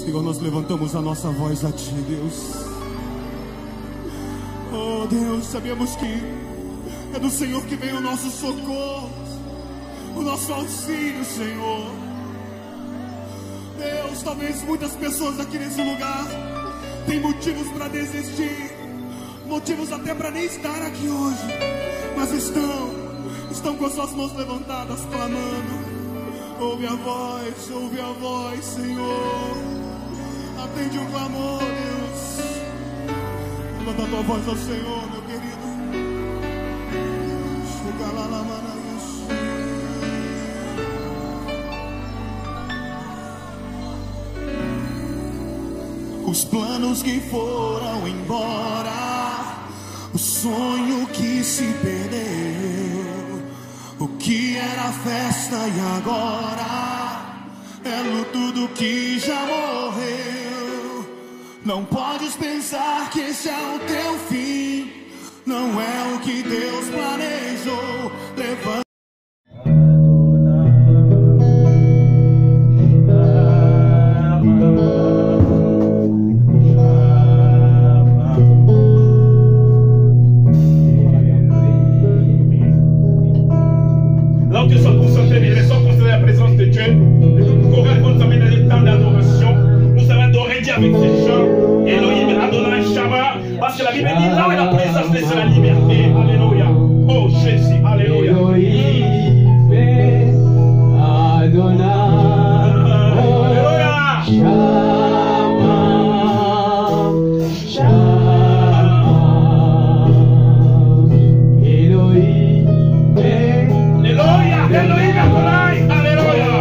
Senhor, nós levantamos a nossa voz a Ti, Deus. Oh, Deus, sabemos que é do Senhor que vem o nosso socorro, o nosso auxílio, Senhor. Deus, talvez muitas pessoas aqui nesse lugar têm motivos para desistir, motivos até para nem estar aqui hoje, mas estão com as suas mãos levantadas, clamando. Ouve a voz, Senhor. Atende o clamor, Deus. Levanta a tua voz ao Senhor, meu querido. Os planos que foram embora, o sonho que se perdeu, o que era festa e agora é luto do que já morreu. Não podes pensar que esse é o teu fim, não é o que Deus planejou. Levanta. Avec ces chants, Elohim, Adonai, Shama, parce que la Bible dit là où est la présence, c'est la liberté. Alléluia. Oh Jésus, Alléluia. Elohim, Adonai, Alléluia. Shama, Elohim, Alléluia. Elohim, Adonai, Alléluia.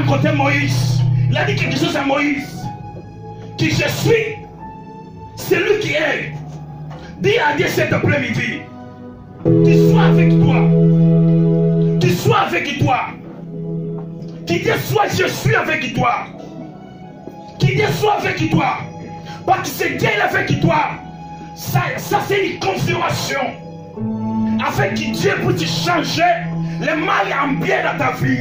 rencontré Moïse, il a dit quelque chose à Moïse, qui je suis, celui qui est. Dis à Dieu cet après-midi, qu'il soit avec toi. qui soit avec toi. Qui dit soit je suis avec toi. Qui dit soit avec toi. Parce que c'est Dieu est avec toi. Ça c'est une confirmation. Afin que Dieu puisse changer le mal en bien dans ta vie.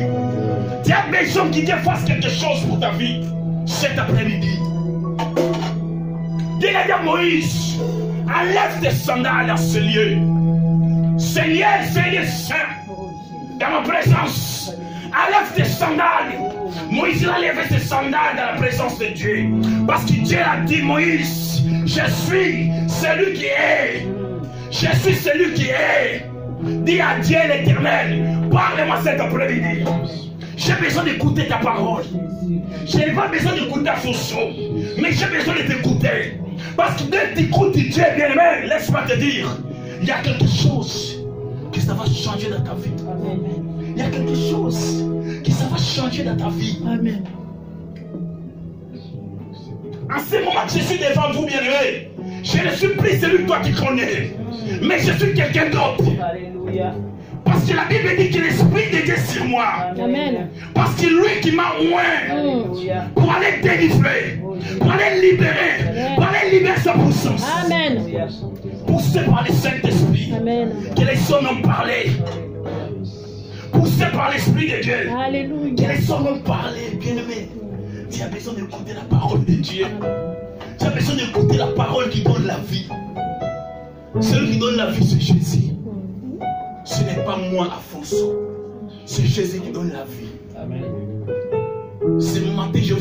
Tu as besoin que Dieu fasse quelque chose pour ta vie cet après-midi. Dieu a dit à Moïse, enlève tes sandales en ce lieu. Ce lieu, c'est lieu saint. Dans ma présence, enlève tes sandales. Moïse a levé ses sandales dans la présence de Dieu. Parce que Dieu a dit, Moïse, je suis celui qui est. Je suis celui qui est. Dis à Dieu l'Éternel, parle-moi cet après-midi. J'ai besoin d'écouter ta parole. Je n'ai pas besoin d'écouter ta chanson, mais j'ai besoin de t'écouter. Parce que dès que tu écoutes Dieu, bien-aimé, laisse-moi te dire, il y a quelque chose que ça va changer dans ta vie. Il y a quelque chose que ça va changer dans ta vie. Amen. En ce moment que je suis devant vous, bien-aimé, je ne suis plus celui que toi qui connais, mais je suis quelqu'un d'autre. Alléluia. Parce que la Bible dit que l'Esprit de Dieu est sur moi. Amen. Parce que lui qui m'a oint Alléluia. pour aller délivrer, pour aller libérer, pour aller libérer sa puissance. Amen. Poussé par le Saint-Esprit, Amen. que les hommes ont parlé. Poussé par l'Esprit de Dieu, Alléluia. que les hommes ont parlé, bien-aimé. Tu as besoin d'écouter la parole de Dieu. Tu as besoin d'écouter la parole qui donne la vie. Celui qui donne la vie, c'est Jésus. Ce n'est pas moi, Alfonso. C'est Jésus qui donne la vie. Amen. Ce matin, je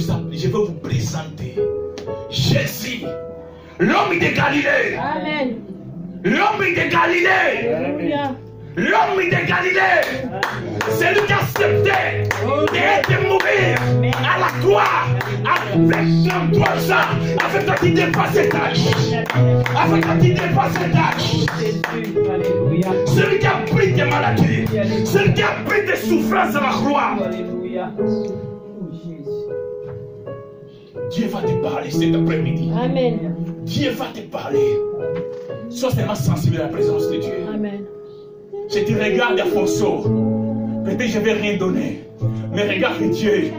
vais vous présenter Jésus, l'homme de Galilée. Amen. L'homme de Galilée. Alléluia. L'homme de Galilée. C'est lui qui a accepté d'être mourir à la croix avec 33 ans. Avec toi qui dépasse cet âge. Avec toi qui dépasse cet âge. Alléluia. Celui qui a pris tes maladies. Celui qui a pris tes souffrances à la croix. Alléluia. Dieu va te parler cet après-midi. Amen. Dieu va te parler. Sois seulement sensible à la présence de Dieu. Amen. Je te regarde, Alfonso. Peut-être je ne vais rien donner. Mais regarde Dieu.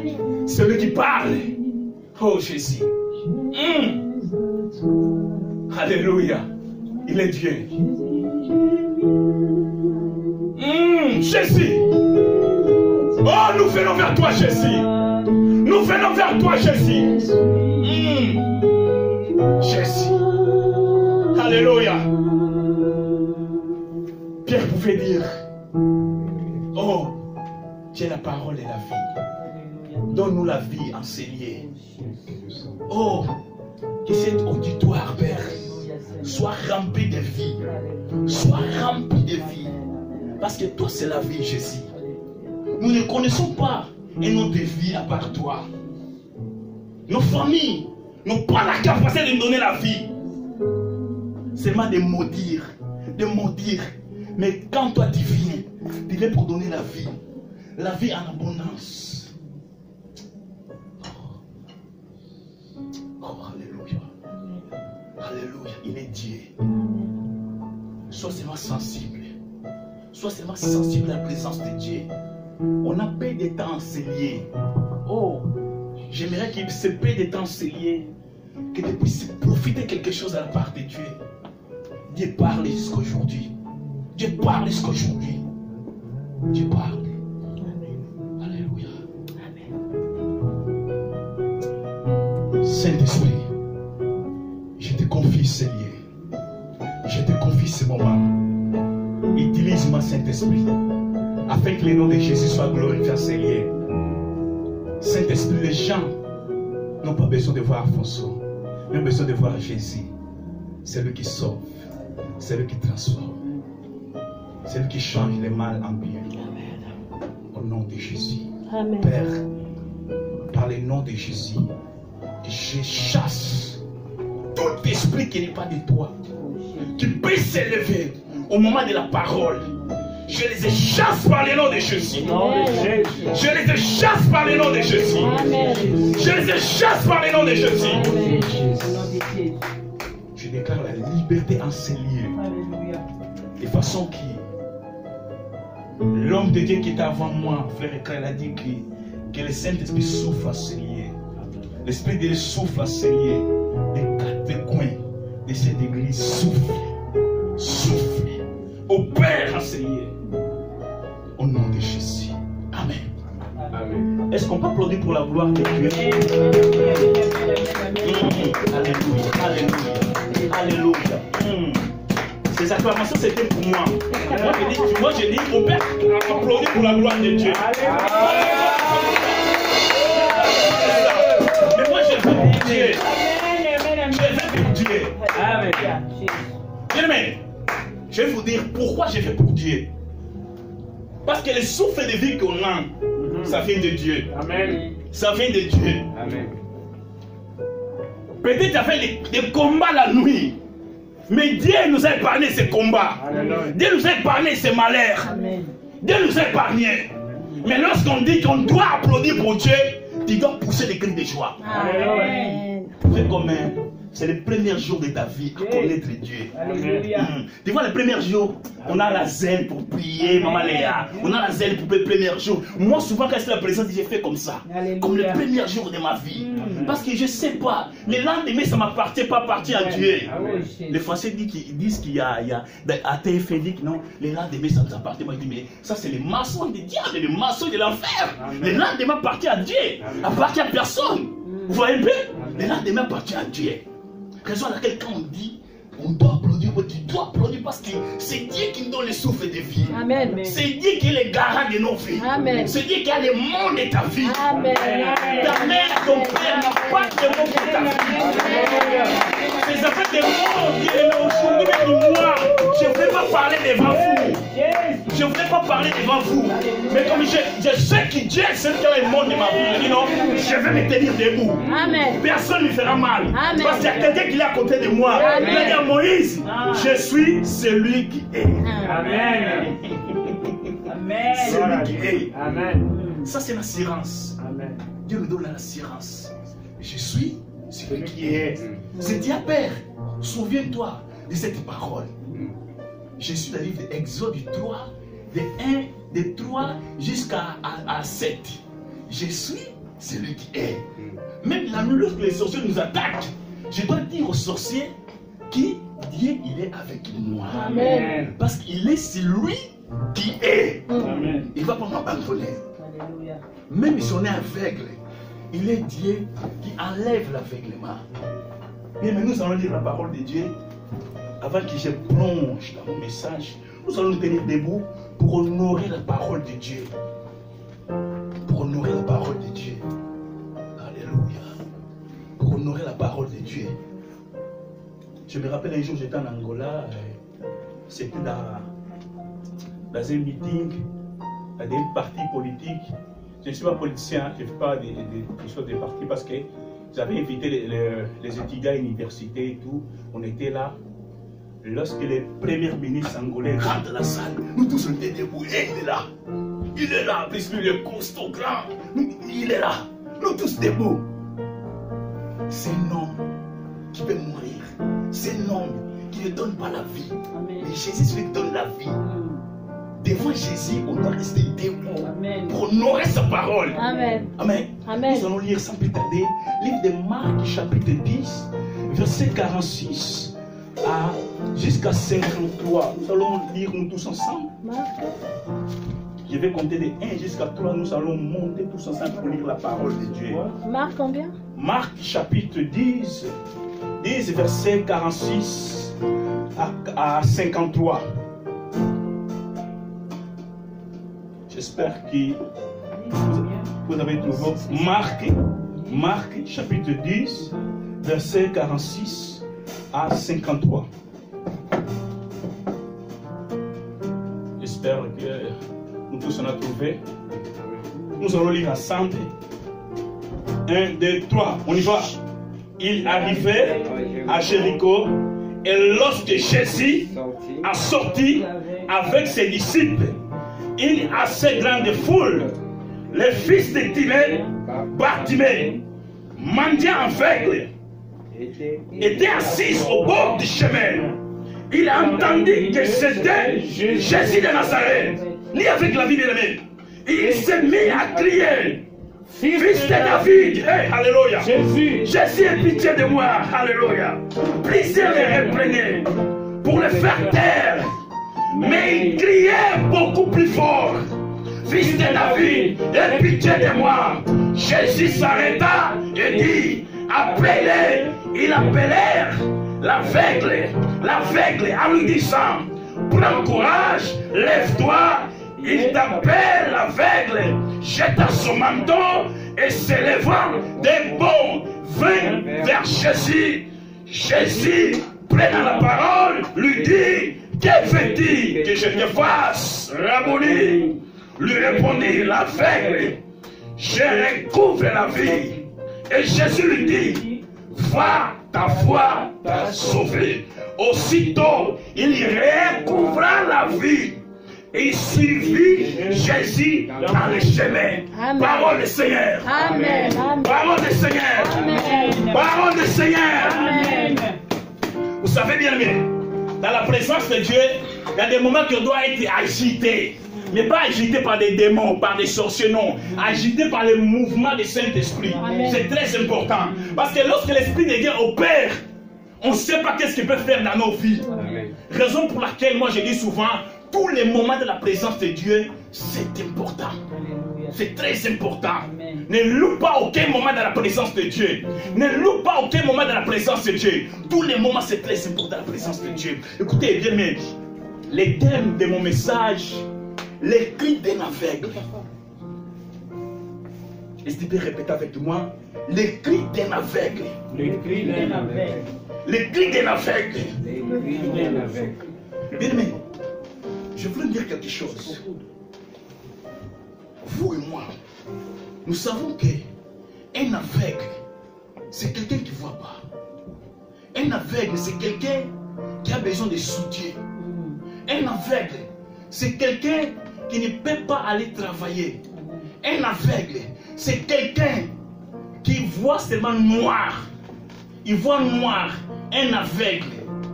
Celui qui parle. Oh Jésus. Alléluia. Il est Dieu. Jésus. Oh, nous venons vers toi, Jésus. Nous venons vers toi, Jésus. Jésus. Alléluia. Pierre pouvait dire, oh, tu es la parole et la vie. Donne-nous la vie enseignée. Oh, que cet auditoire, Père, soit rempli de vie. Soit rempli de vie. Parce que toi, c'est la vie, Jésus. Nous ne connaissons pas un autre de vie à part toi. Nos familles n'ont pas la capacité de nous donner la vie. Seulement de maudire. De maudire. Mais quand toi tu viens pour donner la vie en abondance. Oh, alléluia. Alléluia, il est Dieu. Sois seulement sensible. Sois seulement sensible à la présence de Dieu. On a peu de temps enseigné. Oh, j'aimerais qu'il se paie de temps enseigné. Que tu puisses profiter quelque chose à la part de Dieu. Dieu parle jusqu'aujourd'hui. Dieu parle jusqu'aujourd'hui. Dieu parle. Alléluia. Amen. Saint-Esprit, je te confie ce lieu. Je te confie ce moment. Utilise-moi, Saint-Esprit, afin que le nom de Jésus soit glorifié en ce lieu. Saint-Esprit, les gens n'ont pas besoin de voir Alfonso, mais ont besoin de voir Jésus. C'est lui qui sauve, c'est lui qui transforme. C'est lui qui change le mal en bien. Amen. Au nom de Jésus. Amen. Père, par le nom de Jésus, je chasse tout esprit qui n'est pas de toi, qui peut s'élever au moment de la parole. Je les chasse par le nom de Jésus. Amen. Je les chasse par le nom de Jésus. Amen. Je les chasse par le nom de Jésus. Amen. Je déclare la liberté en ces lieux. Alléluia. De façon qui L'homme de Dieu qui était avant moi, frère et frère, il a dit que le Saint-Esprit souffle à Seigneur. L'Esprit de Dieu souffle à Seigneur. Des quatre coins de cette église souffle. Souffle. Opère à Seigneur. Au nom de Jésus. Amen. Amen. Est-ce qu'on peut applaudir pour la gloire de Dieu? Alléluia. Alléluia. Alléluia. Ces acclamations, c'était pour moi. Moi, je dis, on peut applaudir pour la gloire de Dieu. Mais moi, je veux pour Dieu. Je veux pour Dieu. Bien-aimé, je vais vous dire pourquoi je fais pour Dieu. Parce que le souffle de vie qu'on a, ça vient de Dieu. Amen. Ça vient de Dieu. Amen. Peut-être tu as fait des combats la nuit. Mais Dieu nous a épargné ces combats. Amen. Dieu nous a épargné ces malheurs. Amen. Dieu nous a épargné. Mais lorsqu'on dit qu'on doit applaudir pour Dieu, tu dois pousser des cris de joie. Amen. C'est comme c'est le premier jour de ta vie à connaître Dieu. Tu vois, le premier jour, on a la zèle pour prier, Maman Léa. On a la zèle pour le premier jour. Moi, souvent, quand c'est la présence, j'ai fait comme ça. Alléluia. Comme le premier jour de ma vie. Parce que je ne sais pas. Le lendemain, ça ne m'appartient pas, appartient à Dieu. Les Français disent qu'il y a à TF dit que non, le lendemain, ça nous appartient. Moi, je dis, mais ça, c'est le maçon du diable, le maçon de l'enfer. Le lendemain appartient à Dieu. Appartient à personne. Vous voyez un peu? Le lendemain appartient à Dieu. Raison à laquelle quand on dit on doit applaudir, tu dois applaudir parce que c'est Dieu qui nous donne le souffle de vie. Amen. C'est Dieu qui est le garant de nos vies. Amen. C'est Dieu qui a le monde de ta vie. Amen. Ta mère, ton père n'a pas de monde pour ta vie. C'est ça fait des mots qui est aujourd'hui, mais moi, je ne vais pas parler devant vous. Je ne vais pas parler devant vous. Mais comme je sais que Dieu est celui qui a le monde de ma vie, je dis non, je vais me tenir debout. Amen. Personne ne me fera mal. Amen. Parce qu'il y a quelqu'un qui est à côté de moi. Amen. Il a dit à Moïse, je suis celui qui est. Amen. Amen. Celui qui est. Amen. Ça, c'est l'assurance. Amen. Dieu nous donne l'assurance. Je suis celui qui est. C'est Dieu Père. Souviens-toi de cette parole. Je suis dans le livre d'Exode 3, de 1, de 3 jusqu'à 7. Je suis celui qui est. Même la nuit, lorsque les sorciers nous attaquent, je dois dire aux sorciers qui Dieu il est avec moi. Amen. Parce qu'il est celui qui est. Amen. Il ne va pas m'abandonner. Même si on est aveugle, il est Dieu qui enlève l'aveuglement. Bien, mais nous allons lire la parole de Dieu. Avant que je plonge dans mon message, nous allons nous tenir debout pour honorer la parole de Dieu. Pour honorer la parole de Dieu. Alléluia. Pour honorer la parole de Dieu. Je me rappelle un jour, j'étais en Angola. C'était dans un meeting, dans des partis politiques. Je ne suis pas politicien, je ne fais pas des choses des partis parce que j'avais invité les étudiants à l'université et tout. On était là. Lorsque le premier ministre angolais rentre dans la salle, nous tous on était debout. Et il est là. Il est là. Plus lui, le costaud grand. Il est là. Nous tous debout. C'est un homme qui peut mourir. C'est un homme qui ne donne pas la vie. Amen. Mais Jésus, c'est lui qui donne la vie. Devant Jésus, on doit rester debout. Amen. Pour honorer sa parole. Amen. Amen. Amen. Nous allons lire sans plus tarder. Livre de Marc, chapitre 10, verset 46. Jusqu'à 53. Nous allons lire nous tous ensemble. Je vais compter de 1 jusqu'à 3. Nous allons monter tous ensemble pour lire la parole de Dieu. Marc combien? Marc chapitre 10, verset 46 à 53. J'espère que vous avez trouvé. Marc chapitre 10, verset 46 à 53. J'espère que nous tous on a trouvé. Nous allons lire ensemble. 1, 2, 3. On y va. Il arrivait à Jéricho et lorsque Jésus a sorti avec ses disciples une assez grande foule, les fils de Timée, Bartimée, mendiant aveugle, était assis au bord du chemin. Il a entendu que c'était Jésus de Nazareth. Lis avec la vie, bien-aimé. Il s'est mis à crier. Fils de David, hey, alléluia. Jésus, aie pitié de moi, alléluia. Plusieurs les reprenaient pour le faire taire. Mais il criait beaucoup plus fort. Fils de David, aie pitié de moi. Jésus s'arrêta et dit, appelez. Ils appelèrent l'aveugle en lui disant, prends courage, lève-toi. Il t'appelle l'aveugle, jeta son manteau et s'élevant des bons vint vers Jésus. Jésus, prenant la parole, lui dit, que veux-tu que je te fasse, Rabboni? Lui répondit l'aveugle, je recouvre la vie. Et Jésus lui dit, va, ta foi t'a sauvé. Aussitôt, il recouvra la vie. Et suivit Jésus dans le chemin. Amen. Parole du Seigneur. Amen. Parole du Seigneur. Amen. Parole du Seigneur. Amen. Vous savez bien, dans la présence de Dieu, il y a des moments qui doivent être agités. Mais pas agité par des démons, par des sorciers, non. Agité par le mouvement du Saint-Esprit. C'est très important. Parce que lorsque l'Esprit de Dieu opère, on ne sait pas qu'est-ce qu'il peut faire dans nos vies. Amen. Raison pour laquelle moi je dis souvent, tous les moments de la présence de Dieu, c'est important. C'est très important. Amen. Ne loupe pas aucun moment de la présence de Dieu. Ne loupe pas aucun moment de la présence de Dieu. Tous les moments, c'est très important la présence de Dieu. Écoutez bien, mais les thèmes de mon message, les cris d'un aveugle. Est-ce que tu peux répéter avec moi? Les cris d'un aveugle. Les cris d'un aveugle. Les cris d'un aveugle. Les cris d'un aveugle. Bien aimé, je voulais dire quelque chose. Vous et moi, nous savons qu'un aveugle, c'est quelqu'un qui ne voit pas. Un aveugle, c'est quelqu'un qui a besoin de soutien. Un aveugle, c'est quelqu'un qui ne peut pas aller travailler. Un aveugle, c'est quelqu'un qui voit seulement noir. Il voit noir. Un aveugle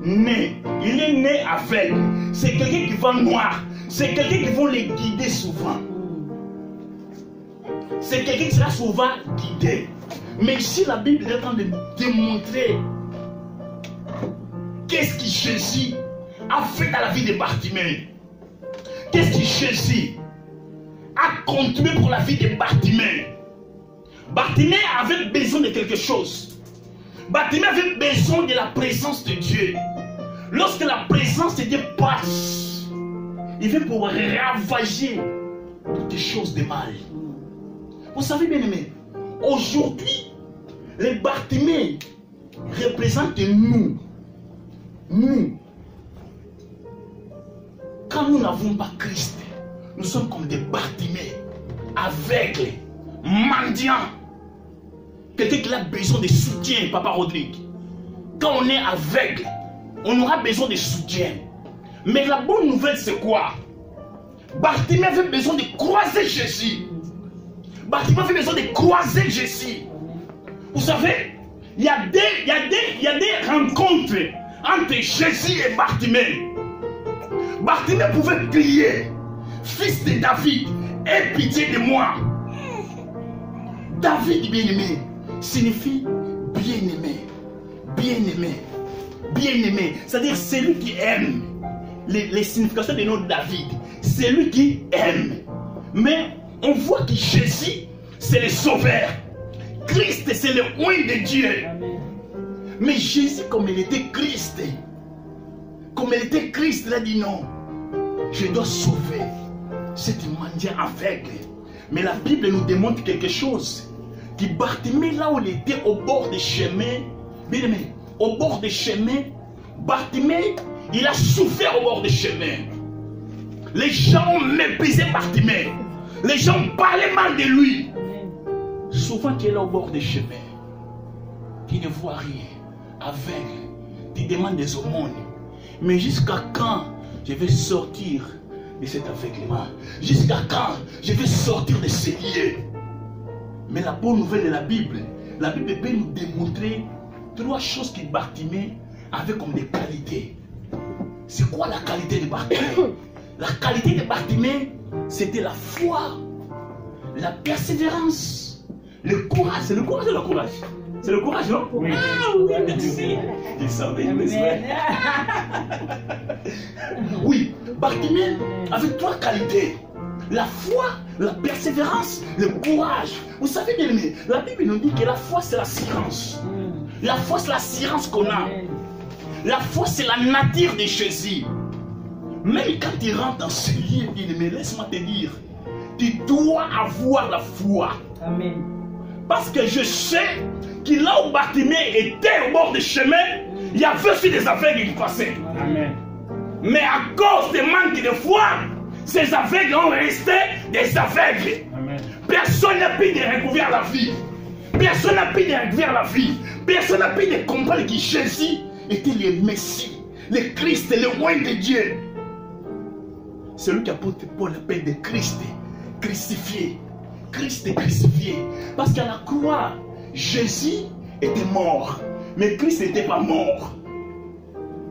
né. Il est né aveugle. C'est quelqu'un qui voit noir. C'est quelqu'un qui va les guider souvent. C'est quelqu'un qui sera souvent guidé. Mais ici, la Bible est en train de démontrer qu'est-ce que Jésus a fait dans la vie de Bartimée. Qu'est-ce que Jésus a contribué pour la vie de Bartimée. Bartimée avait besoin de quelque chose. Bartimée avait besoin de la présence de Dieu. Lorsque la présence de Dieu passe, il vient pour ravager toutes les choses de mal. Vous savez bien aimé, aujourd'hui, les Bartimée représentent nous. Nous. Quand nous n'avons pas Christ, nous sommes comme des Bartimée, aveugles, mendiants. Quelqu'un qui a besoin de soutien, Papa Rodrigue. Quand on est aveugle, on aura besoin de soutien. Mais la bonne nouvelle, c'est quoi? Bartimée avait besoin de croiser Jésus. Bartimée avait besoin de croiser Jésus. Vous savez, il y a des rencontres entre Jésus et Bartimée. Bartimée pouvait crier, fils de David, aie pitié de moi. David bien-aimé signifie bien-aimé, bien-aimé, bien-aimé. C'est-à-dire celui qui aime. Les significations du nom de David, c'est lui qui aime. Mais on voit que Jésus, c'est le sauveur. Christ, c'est le roi de Dieu. Mais Jésus, comme il était Christ, il a dit non, je dois sauver cet mendiant aveugle. Mais la Bible nous démontre quelque chose. Que Bartimée, là où il était au bord des chemins, bien aimé, au bord des chemins, Bartimée, il a souffert au bord des chemins. Les gens méprisaient Bartimée. Les gens parlaient mal de lui. Souvent, tu es là au bord des chemins, qui ne voit rien, aveugle, tu demandes des aumônes. Mais jusqu'à quand je vais sortir de cet aveuglement? Jusqu'à quand je vais sortir de ces lieux? Mais la bonne nouvelle de la Bible peut nous démontrer 3 choses que Bartimée avait comme des qualités. C'est quoi la qualité de Bartimée? La qualité de Bartimée, c'était la foi, la persévérance, le courage. C'est le courage ou le courage? C'est le courage, non? Oui. Ah oui, merci. Je savais, oui, Bartimée avait 3 qualités. La foi, la persévérance, le courage. Vous savez bien aimé, la Bible nous dit que la foi c'est l'assurance. La foi c'est l'assurance qu'on a. La foi c'est la nature de Jésus. Même quand tu rentres dans ce lieu, bien aimé, laisse-moi te dire, tu dois avoir la foi. Amen. Parce que je sais que là où Bartimée était au bord du chemin, il y avait aussi des aveugles qui passaient. Amen. Mais à cause du manque de foi, ces aveugles ont resté des aveugles. Amen. Personne n'a pu de recouvrir la vie. Personne n'a pu de recouvrir la vie. Personne n'a pu de comprendre que Jésus était le Messie, le Christ, le roi de Dieu. Celui qui apporte Paul l'appelle de Christ crucifié. Christ est crucifié. Parce qu'à la croix, Jésus était mort. Mais Christ n'était pas mort.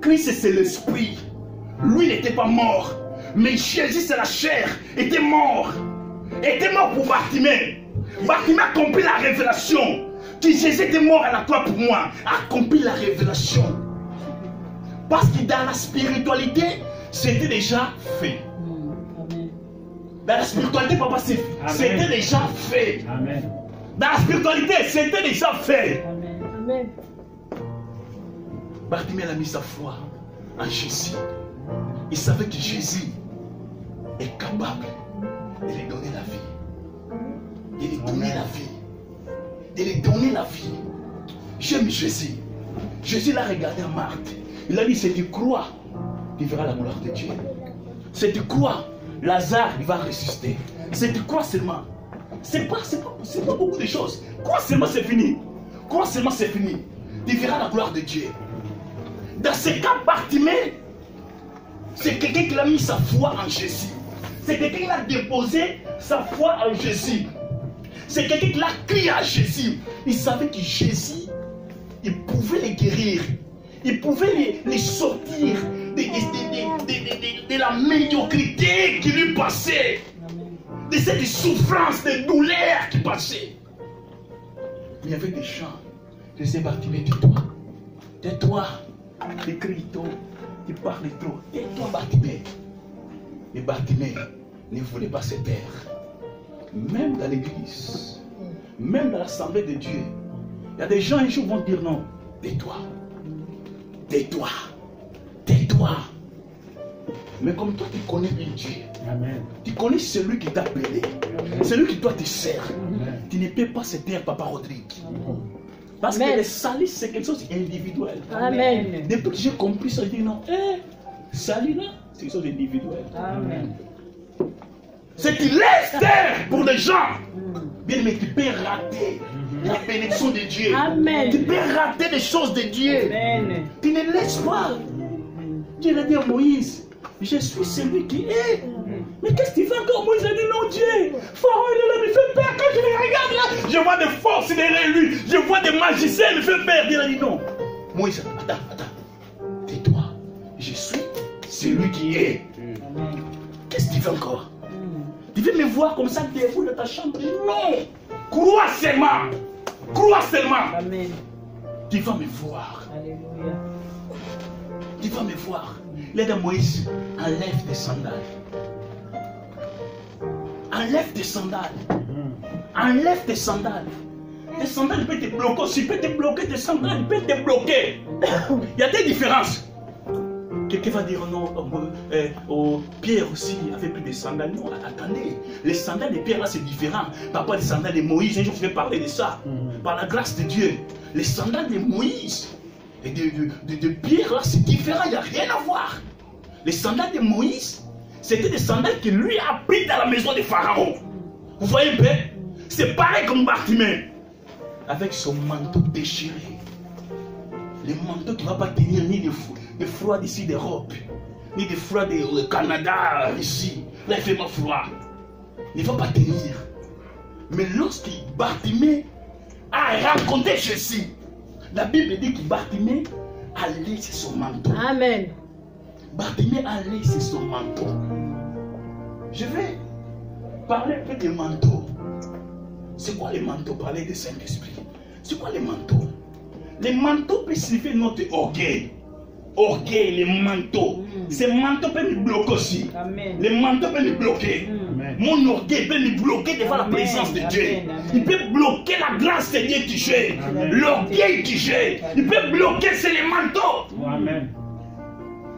Christ c'est l'esprit. Lui n'était pas mort. Mais Jésus c'est la chair. Était mort. Était mort pour Bartimée. Bartimée a accompli la révélation. Que Jésus était mort à la croix pour moi. A accompli la révélation. Parce que dans la spiritualité, c'était déjà fait. Dans la spiritualité, papa, c'était déjà fait. Amen. Dans la spiritualité, c'était déjà fait. Amen. Bartimée a mis sa foi en Jésus. Il savait que Jésus est capable de lui donner la vie. De lui donner la vie. De lui donner la vie. J'aime Jésus. Jésus l'a regardé à Marthe. Il a dit, si tu crois, tu verras la gloire de Dieu. Si tu crois, Lazare, il va ressusciter. Si tu crois seulement. C'est pas beaucoup de choses. Crois seulement, c'est fini. Crois seulement, c'est fini. Tu verras la gloire de Dieu. Dans ce cas, Bartimée, c'est quelqu'un qui a mis sa foi en Jésus. C'est quelqu'un qui a déposé sa foi en Jésus. C'est quelqu'un qui a crié à Jésus. Il savait que Jésus, il pouvait les guérir. Il pouvait les sortir de la médiocrité qui lui passait. De cette souffrance, de douleur qui passait. Il y avait des gens. Je sais, Bartimée, tais-toi. Tais-toi. Tu cries trop. Tu parles trop. Tais-toi, Bartimée. Mais Bartimée ne voulait pas se taire. Même dans l'église, même dans l'assemblée de Dieu, il y a des gens un jour vont dire non. Tais-toi. Tais-toi. Tais-toi. Mais comme toi, tu connais bien Dieu. Amen. Tu connais celui qui t'a appelé. Celui qui toi te sert. Amen. Tu ne peux pas se taire, Papa Rodrigue. Parce que le salut, c'est quelque chose d'individuel. Amen. Depuis que j'ai compris ça, je dis non. Salut là, c'est quelque chose d'individuel. Amen. C'est qu'il laisse terre pour les gens. Bien, mais tu peux rater la bénédiction de Dieu. Amen. Tu peux rater les choses de Dieu. Amen. Tu ne laisses pas. Dieu a dit à Moïse, je suis celui qui est. Mais qu'est-ce que tu fais encore? Moïse a dit non, Dieu. Pharaon, il est là, il me fait peur. Quand je le regarde là, je vois des forces derrière lui. Je vois des magiciens, il me fait peur. Dieu a dit non. Moïse, attends. Tais-toi. Je suis celui qui est. Qu'est-ce que tu fais encore? Tu veux me voir comme ça debout dans ta chambre? Non. Crois seulement. Crois seulement. Amen. Tu vas me voir. Alléluia. Tu vas me voir. L'aide à Moïse, enlève tes sandales. Enlève tes sandales. Enlève tes sandales. Tes sandales peuvent te bloquer. Si peut te bloquer, tes sandales peuvent te bloquer. Il y a des différences. Quelqu'un va dire non, Pierre aussi avait plus de sandales. Non, attendez. Les sandales de Pierre là c'est différent. Par rapport aux sandales de Moïse, un jour je vais parler de ça. Par la grâce de Dieu. Les sandales de Moïse et de Pierre là c'est différent, il n'y a rien à voir. Les sandales de Moïse, c'était des sandales que lui a pris dans la maison de Pharaon. Vous voyez un peu? C'est pareil comme Bartimée. Avec son manteau déchiré. Le manteau qui ne va pas tenir ni de froid d'ici d'Europe, ni de froid du Canada ici. Là il fait pas froid. Il ne va pas tenir. Mais lorsque Bartimée a rencontré Jésus, la Bible dit que Bartimée a laissé son manteau. Amen. Bartimée a laissé son manteau. Je vais parler un peu des manteaux. C'est quoi les manteaux? Parler du Saint-Esprit. C'est quoi les manteaux? Les manteaux peuvent signifier notre orgueil. Orgueil, les manteaux. Ces manteaux peuvent nous bloquer aussi. Amen. Les manteaux peuvent nous bloquer. Amen. Mon orgueil peut nous bloquer devant la Amen. présence de Dieu. Amen. Il peut bloquer la grâce de Dieu qui gère. Amen. L'orgueil qui gère. Il peut bloquer, c'est les manteaux. Amen.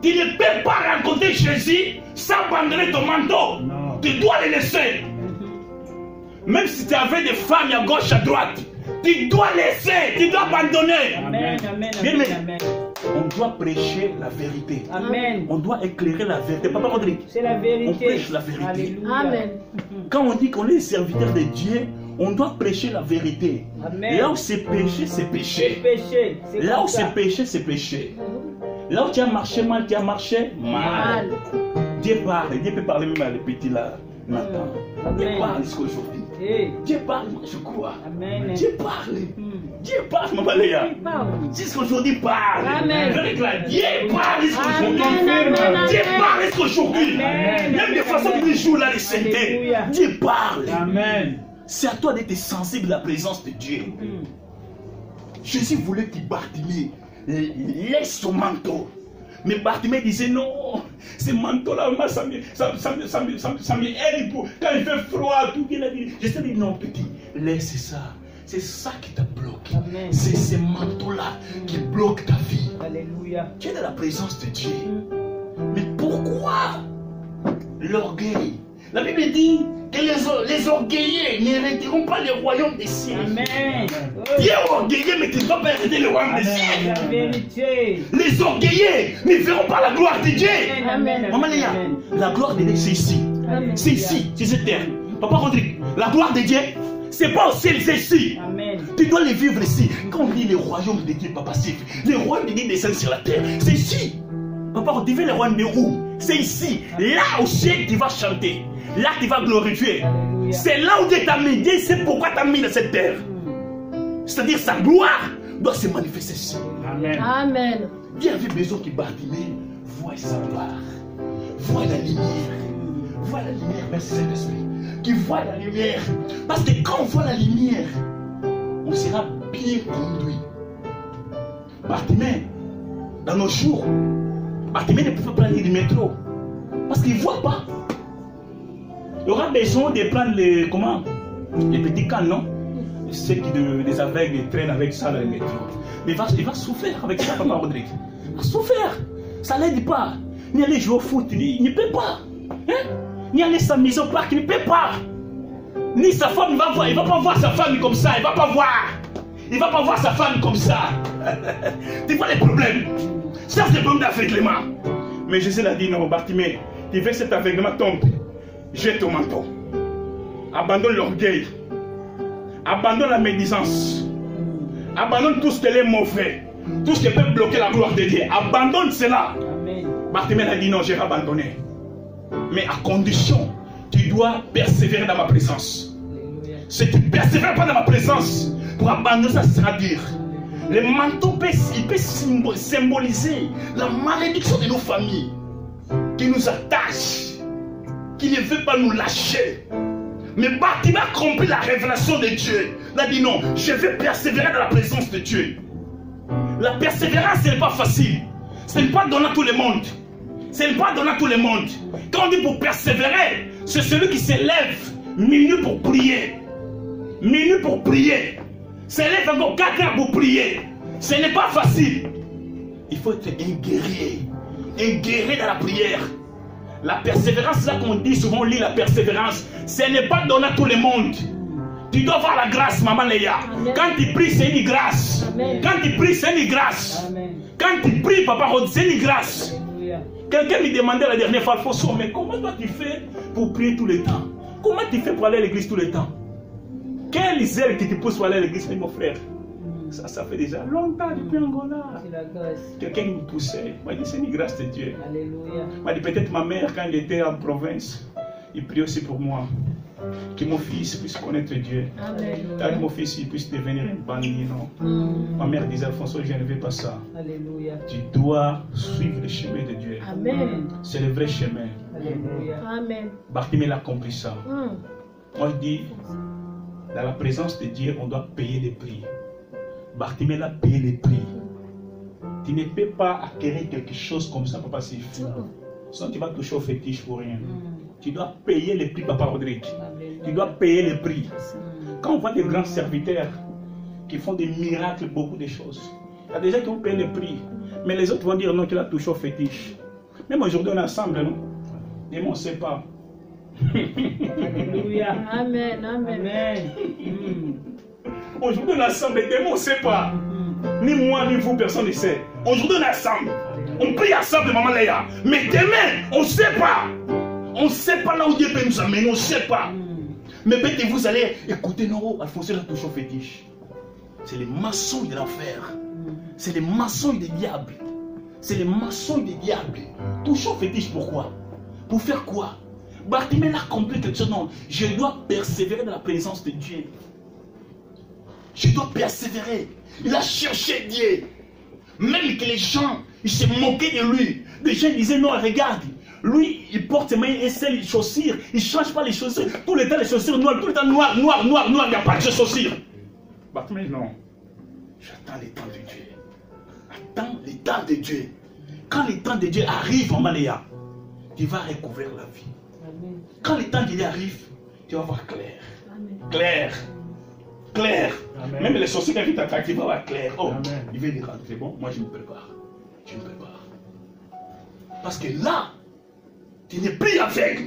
Tu ne peux pas rencontrer Jésus sans abandonner ton manteau. Non. Tu dois le laisser. Même si tu avais des femmes à gauche, à droite, tu dois laisser, tu dois abandonner. Amen. Amen. Bien, Amen. mais- Amen. On doit prêcher la vérité. Amen. On doit éclairer la vérité. Papa Rodrigue, C'est la vérité. on prêche la vérité. Alléluia. Amen. Quand on dit qu'on est serviteur de Dieu, on doit prêcher la vérité. Amen. Là où c'est péché, c'est C'est péché. péché. C'est Là comme où ça. c'est péché, c'est péché. Là où tu as marché mal, tu as marché mal. Mal. Dieu parle. Dieu peut parler même à les petits là. Nathan. Dieu Amen. parle jusqu'aujourd'hui. Hey. Dieu parle, moi je crois. Amen. Dieu parle. Hmm. Dieu parle, maman Léa. Il parle. Jusqu'aujourd'hui parle. Amen. Je réclame. Dieu parle jusqu'aujourd'hui. Amen. Amen. Dieu parle jusqu'aujourd'hui. Amen. Même des façons de jour là, les saintetés. Alléluia. Dieu parle. Amen. C'est à toi d'être sensible à la présence de Dieu. Hmm. Jésus voulait que Bartimée laisse son manteau. Mais Bartimée disait non, ce manteau-là, moi, ça me aide pour quand il fait froid, tout. Il a dit, je t'ai dit non, petit, laisse ça. C'est ça qui t'a bloqué. Amen. C'est ce manteau-là qui bloque ta vie. Alléluia. Tu es dans la présence de Dieu. Mais pourquoi l'orgueil? La Bible dit que les orgueilleux n'hériteront pas le royaume des cieux. Amen. Tu es orgueilleux, mais tu ne vas pas hériter le royaume des cieux. La vérité. Les orgueilleux ne verront pas la gloire de Dieu. Amen. Maman Léa, Amen. la gloire de Dieu, c'est ici. Amen. C'est ici, c'est cette terre. Papa Rodrigue, la gloire de Dieu, c'est pas au ciel, c'est ici. Amen. Tu dois les vivre ici. Quand on dit le royaume de Dieu, papa, c'est le royaume de Dieu descend sur la terre. C'est ici. Papa, tu veux le royaume de où? C'est ici. Là au ciel, tu vas chanter. Là, tu vas glorifier. Alléluia. C'est là où Dieu t'a mis. Dieu sait pourquoi t'a mis dans cette terre. C'est-à-dire sa gloire doit se manifester ici. Amen. Amen. Dieu avait besoin que Bartimée voie sa gloire, voie la lumière. Voie la lumière, merci Saint-Esprit. Qui voit la lumière. Parce que quand on voit la lumière, on sera bien conduit. Bartimée, dans nos jours, Bartimée ne pouvait pas prendre le métro. Parce qu'il ne voit pas. Il aura besoin de prendre les, comment, les petits canons. Ceux qui les aveugles traînent avec ça dans le métro. Mais il va souffrir avec ça, Papa Rodrigue. Il va souffrir. Ça ne l'aide pas. Ni aller jouer au foot, il ne peut pas. Hein? Ni aller s'amuser au parc, il ne peut pas. Ni sa femme, il ne va pas voir sa femme comme ça. Il ne va pas voir. Il ne va pas voir sa femme comme ça. Tu vois les problèmes. Ça, c'est le problème d'aveuglement. Mais Jésus l'a dit, non, Bartimée, tu veux que cet aveuglement tombe. Jette ton manteau. Abandonne l'orgueil. Abandonne la médisance. Abandonne tout ce qui est mauvais. Tout ce qui peut bloquer la gloire de Dieu. Abandonne cela. Amen. Bartimée a dit non, j'ai abandonné. Mais à condition, tu dois persévérer dans ma présence. Alléluia. Si tu ne persévères pas dans ma présence, pour abandonner ça, ça sera dire. Le manteau peut symboliser la malédiction de nos familles qui nous attache, qui ne veut pas nous lâcher. Mais Bartimée a compris la révélation de Dieu. Il a dit non, je vais persévérer dans la présence de Dieu. La persévérance, ce n'est pas facile. Ce n'est pas donné à tout le monde. Ce n'est pas donné à tout le monde. Quand on dit pour persévérer, c'est celui qui s'élève minuit pour prier. Minuit pour prier. S'élève encore 4 heures pour prier. Ce n'est pas facile. Il faut être un guerrier. Un guerrier dans la prière. La persévérance, c'est là qu'on dit souvent, on lit la persévérance. Ce n'est pas donné à tout le monde. Tu dois avoir la grâce, maman Léa. Amen. Quand tu pries, c'est une grâce. Amen. Quand tu pries, c'est une grâce. Amen. Quand tu pries, papa, c'est une grâce. Alléluia. Quelqu'un me demandait la dernière fois, Alfonso, mais comment toi tu fais pour prier tout le temps? Comment tu fais pour aller à l'église tout le temps? Quelle zèle qui te pousse pour aller à l'église, mon frère? Ça fait déjà longtemps depuis Angola. C'est la grâce. Quelqu'un me poussait. Moi, je dis, c'est une grâce de Dieu. Alléluia. Moi, dit peut-être ma mère, quand elle était en province, il prie aussi pour moi. Que mon fils puisse connaître Dieu. Amen. Que mon fils il puisse devenir un bandit, non? Ma mère disait, Alfonso, je ne veux pas ça. Alléluia. Tu dois suivre le chemin de Dieu. Amen. C'est le vrai chemin. Alléluia. Amen. Bartimée a compris ça. Moi je dis, dans la présence de Dieu, on doit payer les prix. Bartimée a payé les prix. Tu ne peux pas acquérir quelque chose comme ça, papa Sif. Sinon tu vas toucher au fétiche pour rien. Tu dois payer les prix, papa Rodrigue. Tu dois payer les prix. Quand on voit des grands serviteurs qui font des miracles, beaucoup de choses, il y a des gens qui ont payé le prix. Mais les autres vont dire non, tu l'as touché au fétiche. Même aujourd'hui on est ensemble, non? Et on ne sait pas. Alléluia. Amen. Amen. Amen. Aujourd'hui on est ensemble, les démons on ne sait pas. Ni moi, ni vous, personne ne sait. Aujourd'hui on est ensemble. On prie ensemble, maman Léa. Mais demain, on ne sait pas. On ne sait pas là où Dieu peut nous amener, on ne sait pas. Mais peut-être vous allez écouter, non, Alphonse la touche au fétiche. C'est les maçons de l'enfer. C'est les maçons des diables. C'est les maçons des diables. Touche au fétiche, pourquoi? Pour faire quoi? Bartimée a compris quelque chose. Non, je dois persévérer dans la présence de Dieu. Je dois persévérer. Il a cherché Dieu. Même que les gens, ils se moquaient de lui. Les gens disaient, non, regarde. Lui, il porte ses mains et ses chaussures. Il ne change pas les chaussures. Tout le temps, les chaussures noires. Tout le temps, noir. Il n'y a pas de chaussures. Bartimée, non. J'attends les temps de Dieu. Attends les temps de Dieu. Quand les temps de Dieu arrivent en Maléa, tu vas recouvrir la vie. Quand les temps de Dieu arrivent, tu vas voir clair. Clair. Clair. Amen. Même les chaussures qui t'attaquent, tu vas voir clair. Oh, amen. Il va y rentrer. Bon, moi je me prépare. Je me prépare. Parce que là, tu n'es plus aveugle.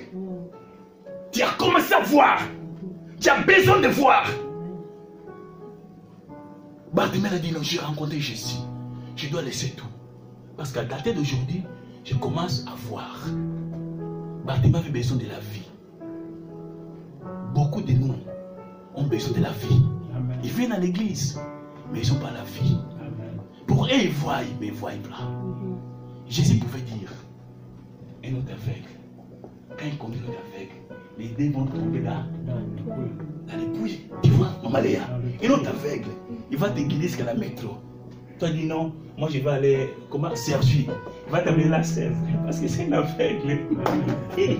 Tu as commencé à voir. Tu as besoin de voir. Bartimée a dit non, j'ai rencontré Jésus. Je dois laisser tout. Parce qu'à dater d'aujourd'hui, je commence à voir. Bartimée avait besoin de la vie. Beaucoup de nous ont besoin de la vie. Amen. Ils viennent à l'église, mais ils n'ont pas la vie. Amen. Pour eux, ils voient, mais ils ne voient pas. Jésus pouvait dire, un autre aveugle, quand il conduit l'autre aveugle, les dés vont tomber là, dans les bouilles. Tu vois, Maman Léa, un autre aveugle, il va te guider jusqu'à la métro. Toi, dis non, moi je vais aller, comment, Sergi, il va t'amener la sève, parce que c'est un aveugle. Amen.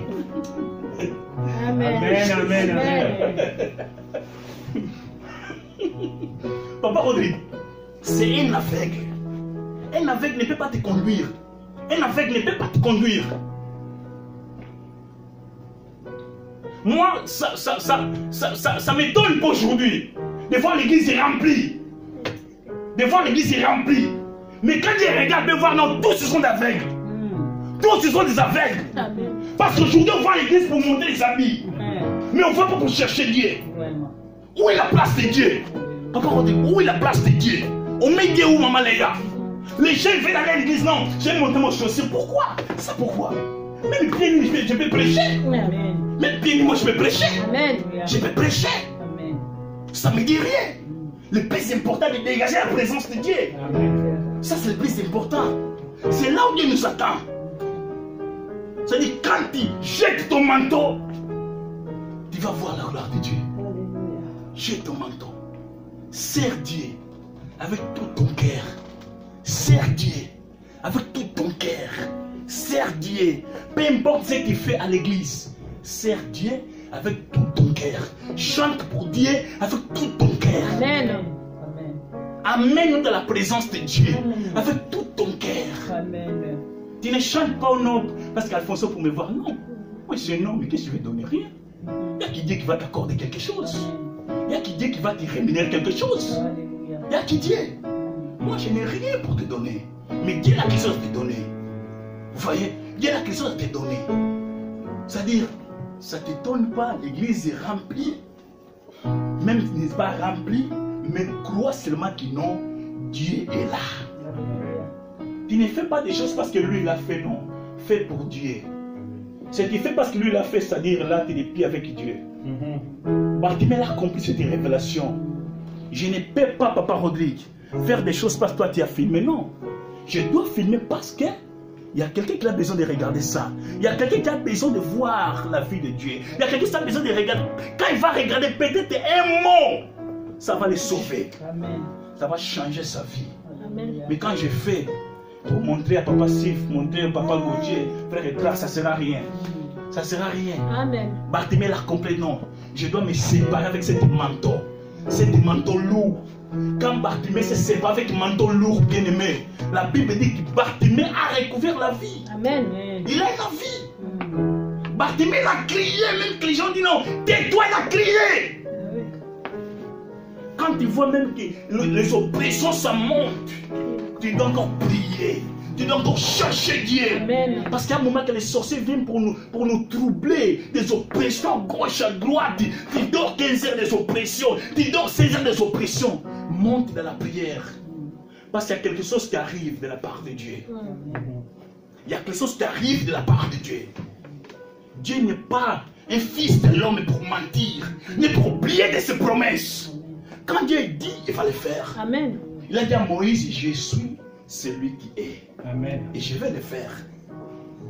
Amen. Amen. Amen. Papa Rodrigue, c'est un aveugle. Un aveugle ne peut pas te conduire. Un aveugle ne peut pas te conduire. Moi, ça m'étonne pas aujourd'hui. Des fois, l'église est remplie. Des fois, l'église est remplie. Mais quand je regarde, je vois, non, tous ce sont des aveugles. Tous ce sont des aveugles. Amen. Parce qu'aujourd'hui, on va à l'église pour monter les habits. Mais on ne va pas pour chercher Dieu. Où est la place de Dieu? Papa, où est la place de Dieu? On met Dieu où, Maman Léa? Les gens viennent aller à l'église, non, je vais monter mon chaussure. Pourquoi? Ça pourquoi? Même pieds nus, je peux prêcher. Amen. Même pieds nus, moi je peux prêcher. Amen. Je peux prêcher. Amen. Ça ne me dit rien. Le plus important est de dégager la présence de Dieu. Amen. Ça c'est le plus important. C'est là où Dieu nous attend. C'est-à-dire quand tu jettes ton manteau, tu vas voir la gloire de Dieu. Jette ton manteau. Sers Dieu avec tout ton cœur. Sers Dieu avec tout ton cœur. Sers Dieu. Peu importe ce que tu fais à l'église. Sers Dieu avec tout ton cœur. Chante pour Dieu avec tout ton cœur. Amen. Amène-nous dans la présence de Dieu avec tout ton cœur. Amen. Tu ne chantes pas au nom parce qu'Alphonse pour me voir. Non. Moi c'est un homme, mais qu'est-ce que je vais donner? Rien. Il y a qui dit qu'il va t'accorder quelque chose. Il y a qui dit qu'il va te rémunérer quelque chose. Il y a qui dit. Moi je n'ai rien pour te donner. Mais Dieu a quelque chose à te donner. Vous voyez, Dieu a quelque chose à te donner. C'est-à-dire, ça ne t'étonne pas, l'église est remplie. Même si n'est pas remplie, mais crois seulement que non, Dieu est là. Tu ne fais pas des choses parce que lui l'a fait, non. Fais pour Dieu. Ce qu'il fait parce que lui l'a fait, c'est-à-dire là, tu es des pieds avec Dieu. Bartimée a compris cette révélation. Je ne peux pas, Papa Rodrigue, faire des choses parce que toi tu as filmé. Non. Je dois filmer parce que il y a quelqu'un qui a besoin de regarder ça. Il y a quelqu'un qui a besoin de voir la vie de Dieu. Il y a quelqu'un qui a besoin de regarder. Quand il va regarder peut-être un mot, ça va le sauver. Amen. Ça va changer sa vie. Amen. Mais quand je fais pour montrer à Papa Sif, montrer à Papa Gauthier, frère et frère, ça ne sert à rien. Ça ne sert à rien. Amen. Bartimée l'a compris, non. Je dois me séparer avec cet manteau. Cet manteau lourd. Quand Bartimée s'est séparé avec un manteau lourd, bien aimé, la Bible dit que Bartimée a recouvert la vie. Amen. Il a la vie. Bartimée a crié, même que les gens disent non, tais-toi, il a crié. Quand tu vois même que les oppressions, ça monte, tu dois encore prier. Tu dois encore chercher Dieu. Amen. Parce qu'il y a un moment que les sorciers viennent pour nous troubler. Des oppressions à gauche, à droite. Tu dors 15 heures des oppressions. Tu dors 16 heures des oppressions. Monte dans la prière. Parce qu'il y a quelque chose qui arrive de la part de Dieu. Il y a quelque chose qui arrive de la part de Dieu. Dieu n'est pas un fils de l'homme pour mentir. Ni pour oublier de ses promesses. Quand Dieu dit, il va le faire. Amen. Il a dit à Moïse, je suis celui qui est. Amen. Et je vais le faire.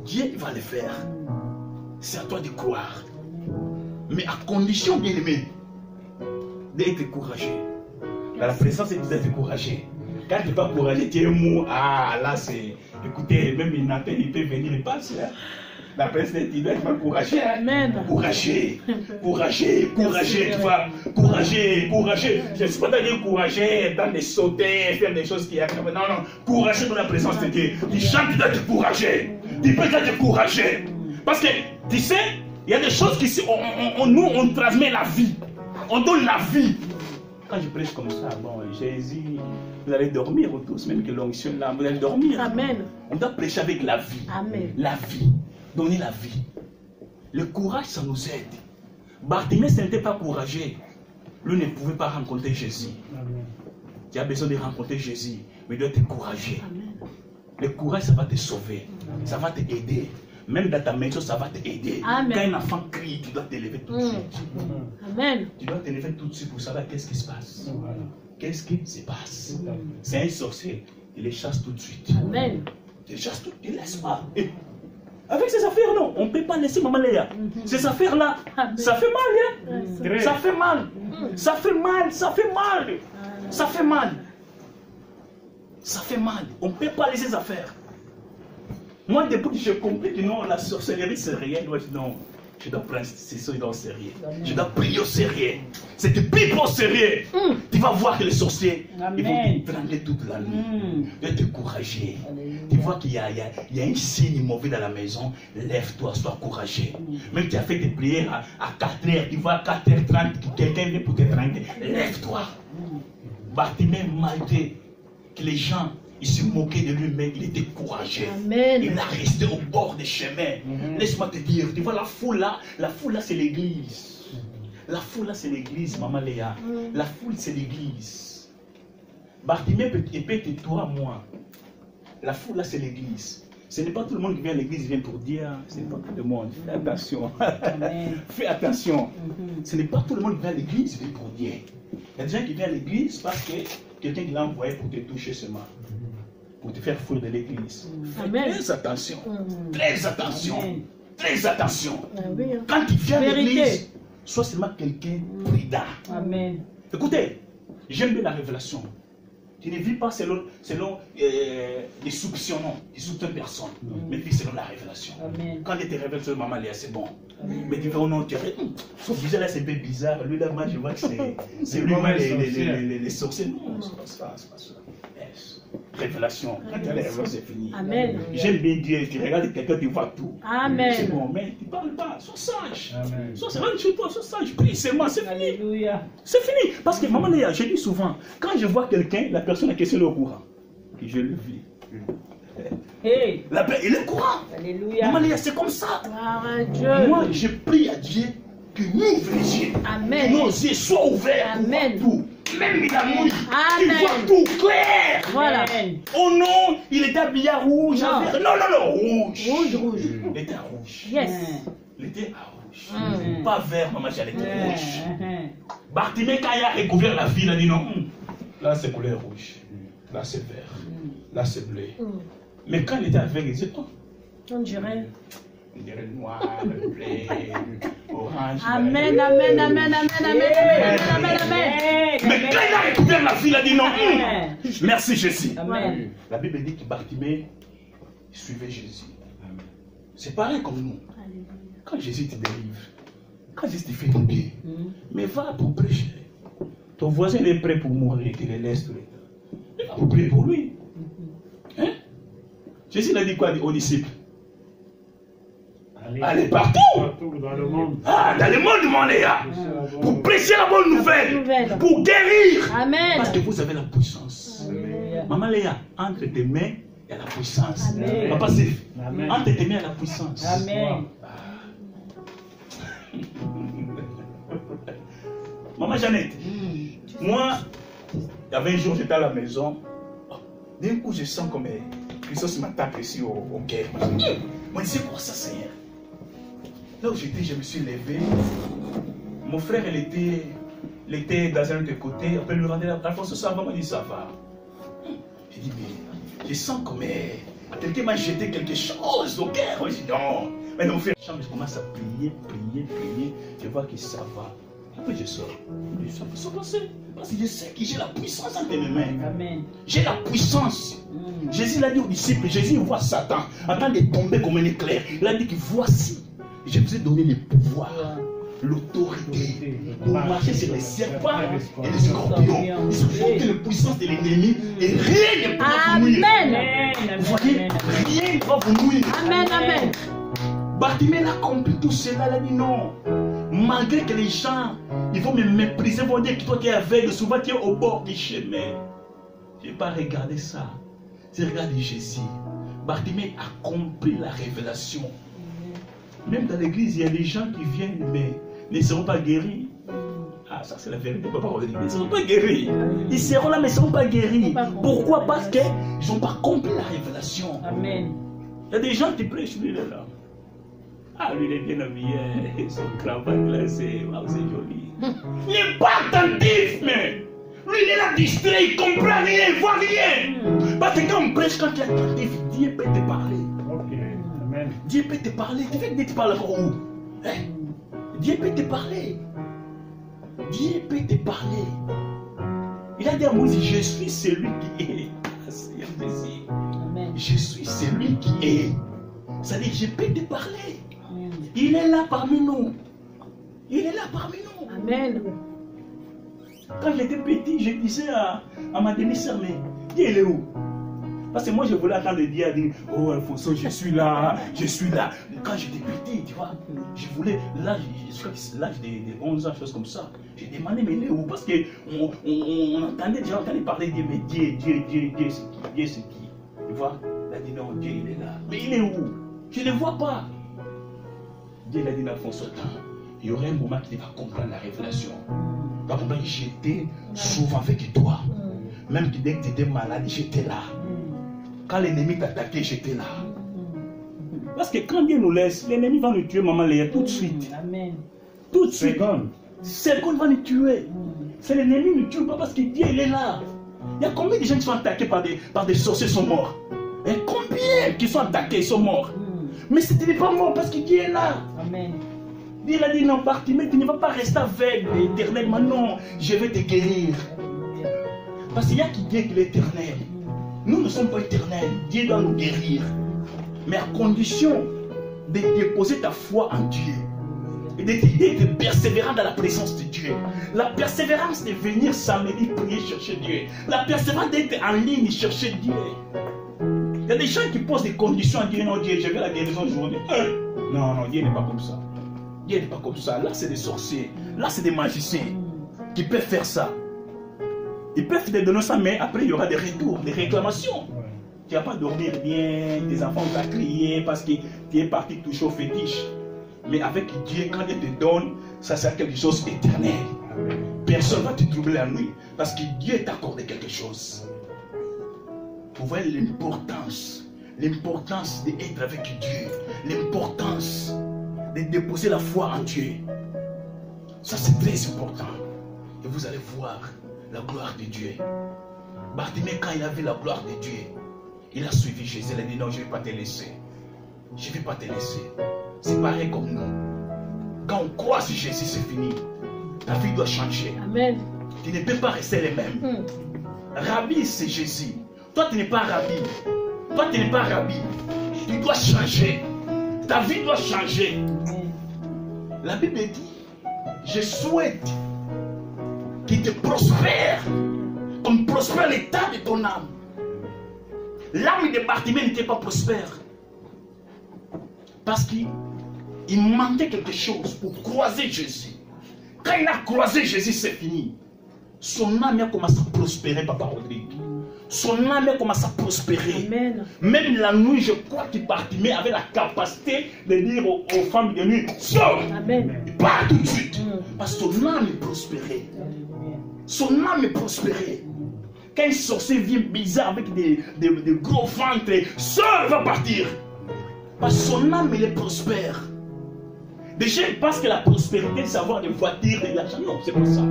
Dieu va le faire. C'est à toi de croire. Mais à condition, bien aimé, d'être courageux. Dans la présence, c'est d'être courageux. Quand tu n'es pas courageux, tu es mou. Ah, là, c'est... Écoutez, même Nathan, il peut venir, il passe. Hein. La présence, tu dois être courageux. Amen. Courageux. Courageux. Courageux. Tu vois. Courageux. Courageux. Je ne suis pas dans dire courageux, dans des sauter, faire des choses qui arrivent. Non, non. Courageux dans la présence de Dieu. Tu chantes, tu dois être courageux. Tu peux être courageux. Parce que, tu sais, il y a des choses qui, nous, on transmet la vie. On donne la vie. Quand je prêche comme ça, bon, Jésus, vous allez dormir tous, même que l'onction là, vous allez dormir. Amen. On doit prêcher avec la vie. Amen. La vie. Donner la vie. Le courage, ça nous aide. Bartimée, ce n'était pas courageux. Lui ne pouvait pas rencontrer Jésus. Amen. Tu as besoin de rencontrer Jésus, mais tu dois être courageux. Amen. Le courage, ça va te sauver. Ça va te aider. Même dans ta maison, ça va te aider. Amen. Quand un enfant crie, tu dois te lever tout de suite. Amen. Tu dois te lever tout de suite pour savoir qu'est-ce qui se passe. Voilà. Qu'est-ce qui se passe? C'est un sorcier. Il les chasse tout de suite. Amen. Il les chasse tout de suite. Il ne laisse pas. Et avec ces affaires, non. On ne peut pas laisser Maman Léa. Ces affaires-là, ça fait mal. Hein? Très. Ça fait mal. Ça fait mal. Ça fait mal. Ça fait mal. Ça fait mal. On ne peut pas laisser ces affaires. Moi, depuis que j'ai compris que non, la sorcellerie, c'est rien, non, je dois prendre ces choses au sérieux. Je dois prier au sérieux. C'est de Bible au sérieux. Tu vas voir que les sorciers, ils vont t'étrangler toute la nuit. Tu dois te courager. Tu vois qu'il y a un signe mauvais dans la maison. Lève-toi, sois courageux. Même tu as fait des prières à 4h, tu vois à 4h30, quelqu'un vient pour t'étrangler. Lève-toi. Bartimée, malgré que les gens il se moquait de lui-même, il était courageux. Amen. Il a resté au bord des chemins. Laisse-moi te dire, tu vois la foule là c'est l'église. La foule là c'est l'église, Maman Léa. La foule c'est l'église. Bartimée peut être toi, moi. La foule là c'est l'église. Ce n'est pas tout le monde qui vient à l'église, vient pour dire, ce n'est pas tout le monde. Fais attention. Fais attention. Ce n'est pas tout le monde qui vient à l'église, vient pour dire. Il y a des gens qui viennent à l'église parce que quelqu'un qui l'a envoyé pour te toucher seulement. Pour te faire fuir de l'église. Amen. Très attention. Très attention. Très attention. Ah oui, hein. Quand tu viens à Vérité. l'église, sois seulement quelqu'un prudent. Amen. Écoutez, j'aime bien la révélation. Tu ne vis pas selon des soupçons, non. Tu soupçonnes personne. Mais vis selon la révélation. Amen. Quand il te révèle sur Maman Léa, c'est bon. Mais tu vas au nom, tu fais, son visage là c'est un peu bizarre. Lui là, moi je vois que c'est lui les sorciers. Non, c'est pas ça, c'est pas ça. Yes. Révélation. Quand tu as la révélation, c'est fini. Amen. J'aime bien Dieu, tu regardes quelqu'un, tu vois tout. Amen. C'est bon, mais tu ne parles pas, sois sage. Amen. Sois sage, chez toi, sois sage, prie seulement, c'est fini. Alléluia. C'est fini. Parce que Maman Léa, je dis souvent, quand je vois quelqu'un, la personne a caissé le courant. Et je le vis. Hey. Il est courant. Alléluia. Maman Léa, c'est comme ça. Gloire à Dieu. Moi, je prie à Dieu que m'ouvre les yeux. Amen. Que nos yeux soient ouverts. Amen. Pour voir tout. Même il a mouillé. Amen. Il voit tout clair. Voilà. Amen. Oh non, il était habillé à rouge. Non. Non, rouge. Rouge, rouge. Il était à rouge. Yes. Il était à rouge. Mm. Pas vert, maman, j'allais être rouge. Amen. Bartimée, quand il a recouvert la ville, il a dit non. Là, c'est couleur rouge. Là, c'est vert. Là, c'est bleu. Mais quand il était avec, il disait, oh, On dirait. on dirait noir, bleu, orange. Amen, amen, amen, amen, amen, amen, amen, amen. Mais quand il a recouvert la ville, il a dit non. Amen. Merci Jésus. Amen. La Bible dit que Bartimée suivait Jésus. C'est pareil comme nous. Quand Jésus te délivre, quand Jésus te fait du bien, mais va pour prêcher. Ton voisin est prêt pour mourir, tu le laisses tout le temps. Il va pour prier pour lui. Hein? Jésus a dit quoi aux disciples? Allez partout dans le monde. Ah, dans le monde, mon Léa. Pour prêcher la bonne nouvelle. Pour guérir. Amen. Parce que vous avez la puissance. Alléluia. Maman Léa, entre tes mains, il y a la puissance. Amen. Papa Sif, Amen. entre tes mains, il y a la puissance. Amen. Maman Jeannette, moi, il y avait un jour, j'étais à la maison. D'un coup, je sens comme Christos m'attaque ici au cœur. Moi, je dis, c'est quoi ça, Seigneur? Là où j'étais, je me suis levé. Mon frère, il était dans un autre côté. Après, lui rendre Alphonse, ça va? Il m'a dit, ça va. J'ai dit, mais je sens comme quelqu'un m'a jeté quelque chose au cœur. Moi, je dis, non. Mais mon frère, je commence à prier. Je vois que ça va. Après, je sors. Ça peut se passer. Parce que je sais que j'ai la puissance entre mes mains. Amen. J'ai la puissance. Jésus l'a dit aux disciples. Jésus voit Satan en train de tomber comme un éclair. Il a dit que voici, je vous ai donné le pouvoir, l'autorité pour marcher sur les serpents et les scorpions. Ils sont toutes les puissances de l'ennemi et rien ne peut vous nuire. Amen. Vous voyez, rien ne va vous nuire. Amen. Amen. Bartimée a compris tout cela. Il a dit non. Malgré que les gens, ils vont me mépriser, vont dire que toi tu es aveugle, souvent tu es au bord du chemin. Je n'ai pas regardé ça. J'ai regardé Jésus. Bartimée a compris la révélation. Même dans l'église, il y a des gens qui viennent, mais ne seront pas guéris. Ah, ça c'est la vérité, papa. Ils ne seront pas guéris. Ils seront là, mais ils ne seront pas guéris. Pourquoi? Parce qu'ils n'ont pas compris la révélation. Amen. Il y a des gens qui prêchent, lui, là. Ah, lui, il est bien habillé. Son cravate, là, c'est joli. Il n'est pas attentif, mais. Lui, il est là distrait, il ne comprend rien, il ne voit rien. Parce que quand on prêche, quand tu es attentif, Dieu peut te parler. Ok. Amen. Dieu peut te parler. Tu veux que Dieu te parle encore où? Hein? Dieu peut te parler. Dieu peut te parler. Il a dit à Moïse, je suis celui qui est. Amen. Je suis celui qui est. C'est-à-dire, je peux te parler. Il est là parmi nous. Il est là parmi nous. Amen. Quand j'étais petit, je disais à ma demi-sœur, mais Dieu, il est où? Parce que moi, je voulais attendre Dieu dire, oh Alphonse, je suis là, je suis là. Quand j'étais petit, tu vois, je voulais, là, l'âge de 11 ans, chose comme ça. J'ai demandé, mais il est où? Parce qu'on entendait, j'ai entendu parler de Dieu, mais Dieu, c'est qui? Dieu, c'est qui? Tu vois? Il a dit, non, Dieu, il est là. Mais il est où? Je ne le vois pas. Dieu l'a dit à Alphonse, il y aurait un moment qui va comprendre la révélation. Va comprendre que j'étais souvent avec toi. Même dès que tu étais malade, j'étais là. Quand l'ennemi t'attaquait, j'étais là. Parce que quand Dieu nous laisse, l'ennemi va nous tuer, maman Léa, tout de suite. Amen. Tout de suite. Seconde. Va nous tuer. C'est l'ennemi qui nous tue pas parce que Dieu il est là. Il y a combien de gens qui sont attaqués par des sorciers sont morts? Et combien qui sont attaqués, ils sont morts? Mais ce n'est pas mort parce que Dieu est là. Amen. Dieu a dit non, Bartimée, tu ne vas pas rester aveugle éternellement. Non, je vais te guérir. Parce qu'il y a qui dit qu'il est éternel. Nous ne sommes pas éternels. Dieu doit nous guérir. Mais à condition de déposer ta foi en Dieu. Et d'être persévérant dans la présence de Dieu. La persévérance de venir samedi prier, chercher Dieu. La persévérance d'être en ligne, chercher Dieu. Il y a des gens qui posent des conditions à Dieu. Non, Dieu, je veux la guérison aujourd'hui. Non, Dieu n'est pas comme ça. Dieu n'est pas comme ça. Là, c'est des sorciers. Là, c'est des magiciens qui peuvent faire ça. Ils peuvent te donner ça, mais après, il y aura des retours, des réclamations. Tu ne vas pas dormir bien, tes enfants vont crier parce que tu es parti toucher au fétiche. Mais avec Dieu, quand Dieu te donne, ça sert quelque chose d'éternel. Personne ne va te troubler la nuit parce que Dieu t'a accordé quelque chose. Vous voyez l'importance d'être avec Dieu, l'importance de déposer la foi en Dieu. Ça, c'est très important. Et vous allez voir la gloire de Dieu. Bartimée, quand il a vu la gloire de Dieu, il a suivi Jésus. Il a dit non, je ne vais pas te laisser. Je ne vais pas te laisser. C'est pareil comme nous. Quand on croit sur Jésus, c'est fini. Ta vie doit changer. Amen. Tu ne peux pas rester les mêmes. Rabbi, c'est Jésus. Toi, tu n'es pas Rabbi. Toi, tu n'es pas Rabbi. Tu dois changer. Ta vie doit changer. La Bible dit, je souhaite qu'il te prospère, comme prospère l'état de ton âme. L'âme de Bartimée n'était pas prospère. Parce qu'il manquait quelque chose pour croiser Jésus. Quand il a croisé Jésus, c'est fini. Son âme a commencé à prospérer, Papa Rodrigue. Son âme a commencé à prospérer. Amen. Même la nuit, je crois qu'il Bartimée avait la capacité de dire aux femmes de nuit, sors! Amen. Pas tout de suite. Parce que son âme est prospérée. Son âme est prospérée. Quand un sorcier vient bizarre avec des gros ventres, sors, va partir. Parce que son âme, il est prospère. Déjà, il pense que la prospérité, c'est avoir des voitures, de l'argent. Non, c'est pas ça.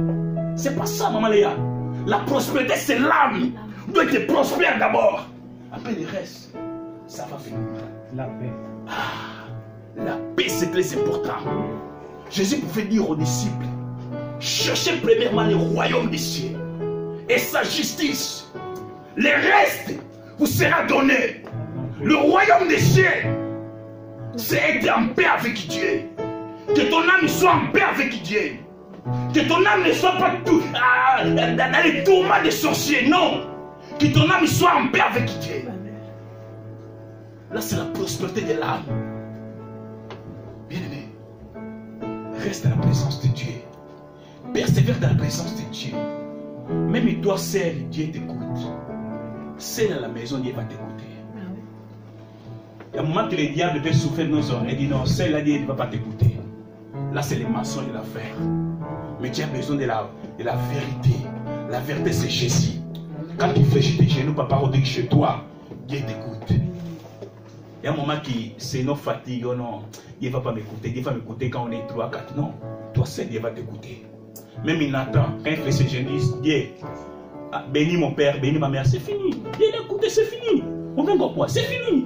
C'est pas ça, Maman Léa. La prospérité, c'est l'âme. On doit être prospère d'abord. Après le reste, ça va venir. La paix. Ah, la paix, c'est très important. Jésus pouvait dire aux disciples, cherchez premièrement le royaume des cieux et sa justice. Le reste vous sera donné. Le royaume des cieux, c'est être en paix avec Dieu. Que ton âme soit en paix avec Dieu. Que ton âme ne soit pas tout, dans les tourments des sorciers. Non. Que ton âme soit en paix avec Dieu. Là, c'est la prospérité de l'âme. Bien-aimé, reste dans la présence de Dieu. Persévère dans la présence de Dieu. Même toi seul, Dieu t'écoute. Seul à la maison, Dieu va t'écouter. Il y a un moment que le diable peut souffrir de nos oreilles. Il dit non, seul là, Dieu ne va pas t'écouter. Là, c'est les mensonges de l'affaire. Mais tu as besoin de la vérité. La vérité, c'est Jésus. Quand tu fais tes genoux, Papa Rodrigue, chez toi, Dieu t'écoute. Il y a un moment qui, c'est nos fatigues. Oh non, Dieu ne va pas m'écouter. Dieu va m'écouter quand on est 3, 4. Non, toi seul, Dieu va t'écouter. Même il attend. Quand il fait ses genoux, il dit Dieu, bénis mon père, bénis ma mère. C'est fini. Dieu l'écoute, c'est fini. On vient quoi? C'est fini.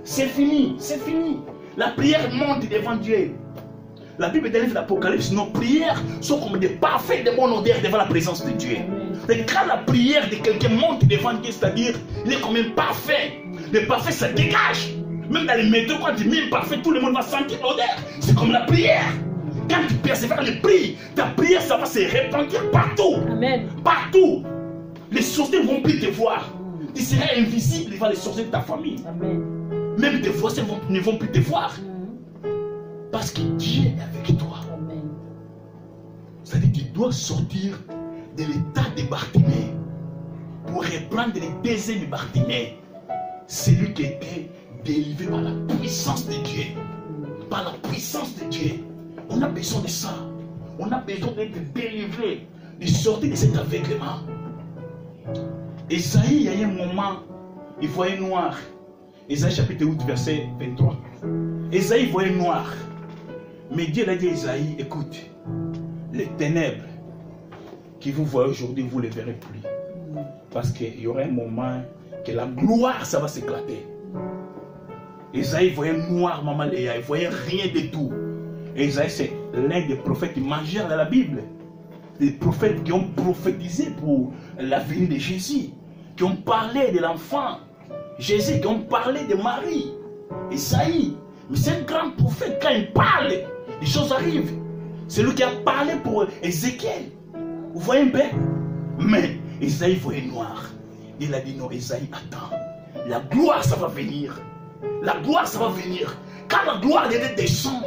C'est fini. C'est fini. La prière monte devant Dieu. La Bible dit dans l'Apocalypse, nos prières sont comme des parfaits de bonne odeur devant la présence de Dieu. Quand la prière de quelqu'un monte devant Dieu, c'est-à-dire, il est quand même parfait. Le parfait, ça dégage. Même dans les métaux, quand tu mets le parfait, tout le monde va sentir l'odeur. C'est comme la prière. Quand tu persévères le prix, ta prière, ça va se répandre partout. Amen. Partout. Les sorciers ne vont plus te voir. Tu seras invisible devant les sorciers de ta famille. Amen. Même tes voisins ne vont plus te voir. Parce que Dieu est avec toi. Amen. C'est-à-dire qu'il doit sortir de l'état de Bartimée pour reprendre les désirs de Bartimée. C'est lui qui était délivré par la puissance de Dieu. Par la puissance de Dieu. On a besoin de ça. On a besoin d'être délivré, de sortir de cet aveuglement. Esaïe, il y a un moment, il voyait noir. Esaïe chapitre 8, verset 23. Esaïe voyait noir. Mais Dieu l'a dit à Esaïe, écoute, les ténèbres que vous voyez aujourd'hui, vous ne les verrez plus. Parce qu'il y aura un moment que la gloire, ça va s'éclater. Esaïe voyait noir, maman Léa, il voyait rien de tout. Esaïe, c'est l'un des prophètes majeurs de la Bible. Des prophètes qui ont prophétisé pour la venue de Jésus, qui ont parlé de l'enfant Jésus, qui ont parlé de Marie. Esaïe, mais c'est un grand prophète. Quand il parle, les choses arrivent. C'est lui qui a parlé pour Ézéchiel. Vous voyez un peu? Mais Esaïe voyait noir. Il a dit non, Esaïe, attends. La gloire, ça va venir. La gloire, ça va venir. Quand la gloire de Dieu descend,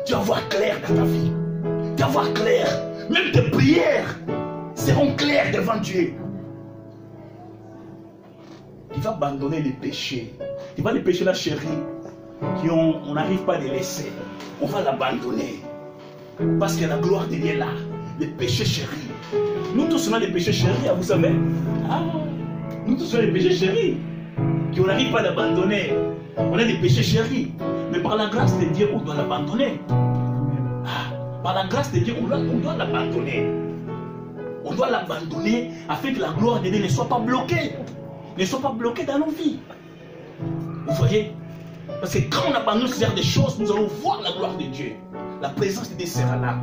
tu vas voir clair dans ta vie. Tu vas voir clair. Même tes prières seront claires devant Dieu. Tu vas abandonner les péchés. Tu vas les péchés, la chérie, on n'arrive pas à les laisser. On va l'abandonner. Parce que la gloire de Dieu est là. Les péchés chéris. Nous tous, on a des péchés chéris, vous savez. Ah, nous tous, on a des péchés chéris. Qu'on n'arrive pas à l'abandonner. On a des péchés chéris. Mais par la grâce de Dieu, on doit l'abandonner. Ah, par la grâce de Dieu, on doit l'abandonner. On doit l'abandonner afin que la gloire de Dieu ne soit pas bloquée. Ne soit pas bloquée dans nos vies. Vous voyez? Parce que quand on abandonne ce genre de choses, nous allons voir la gloire de Dieu. La présence de Dieu sera là.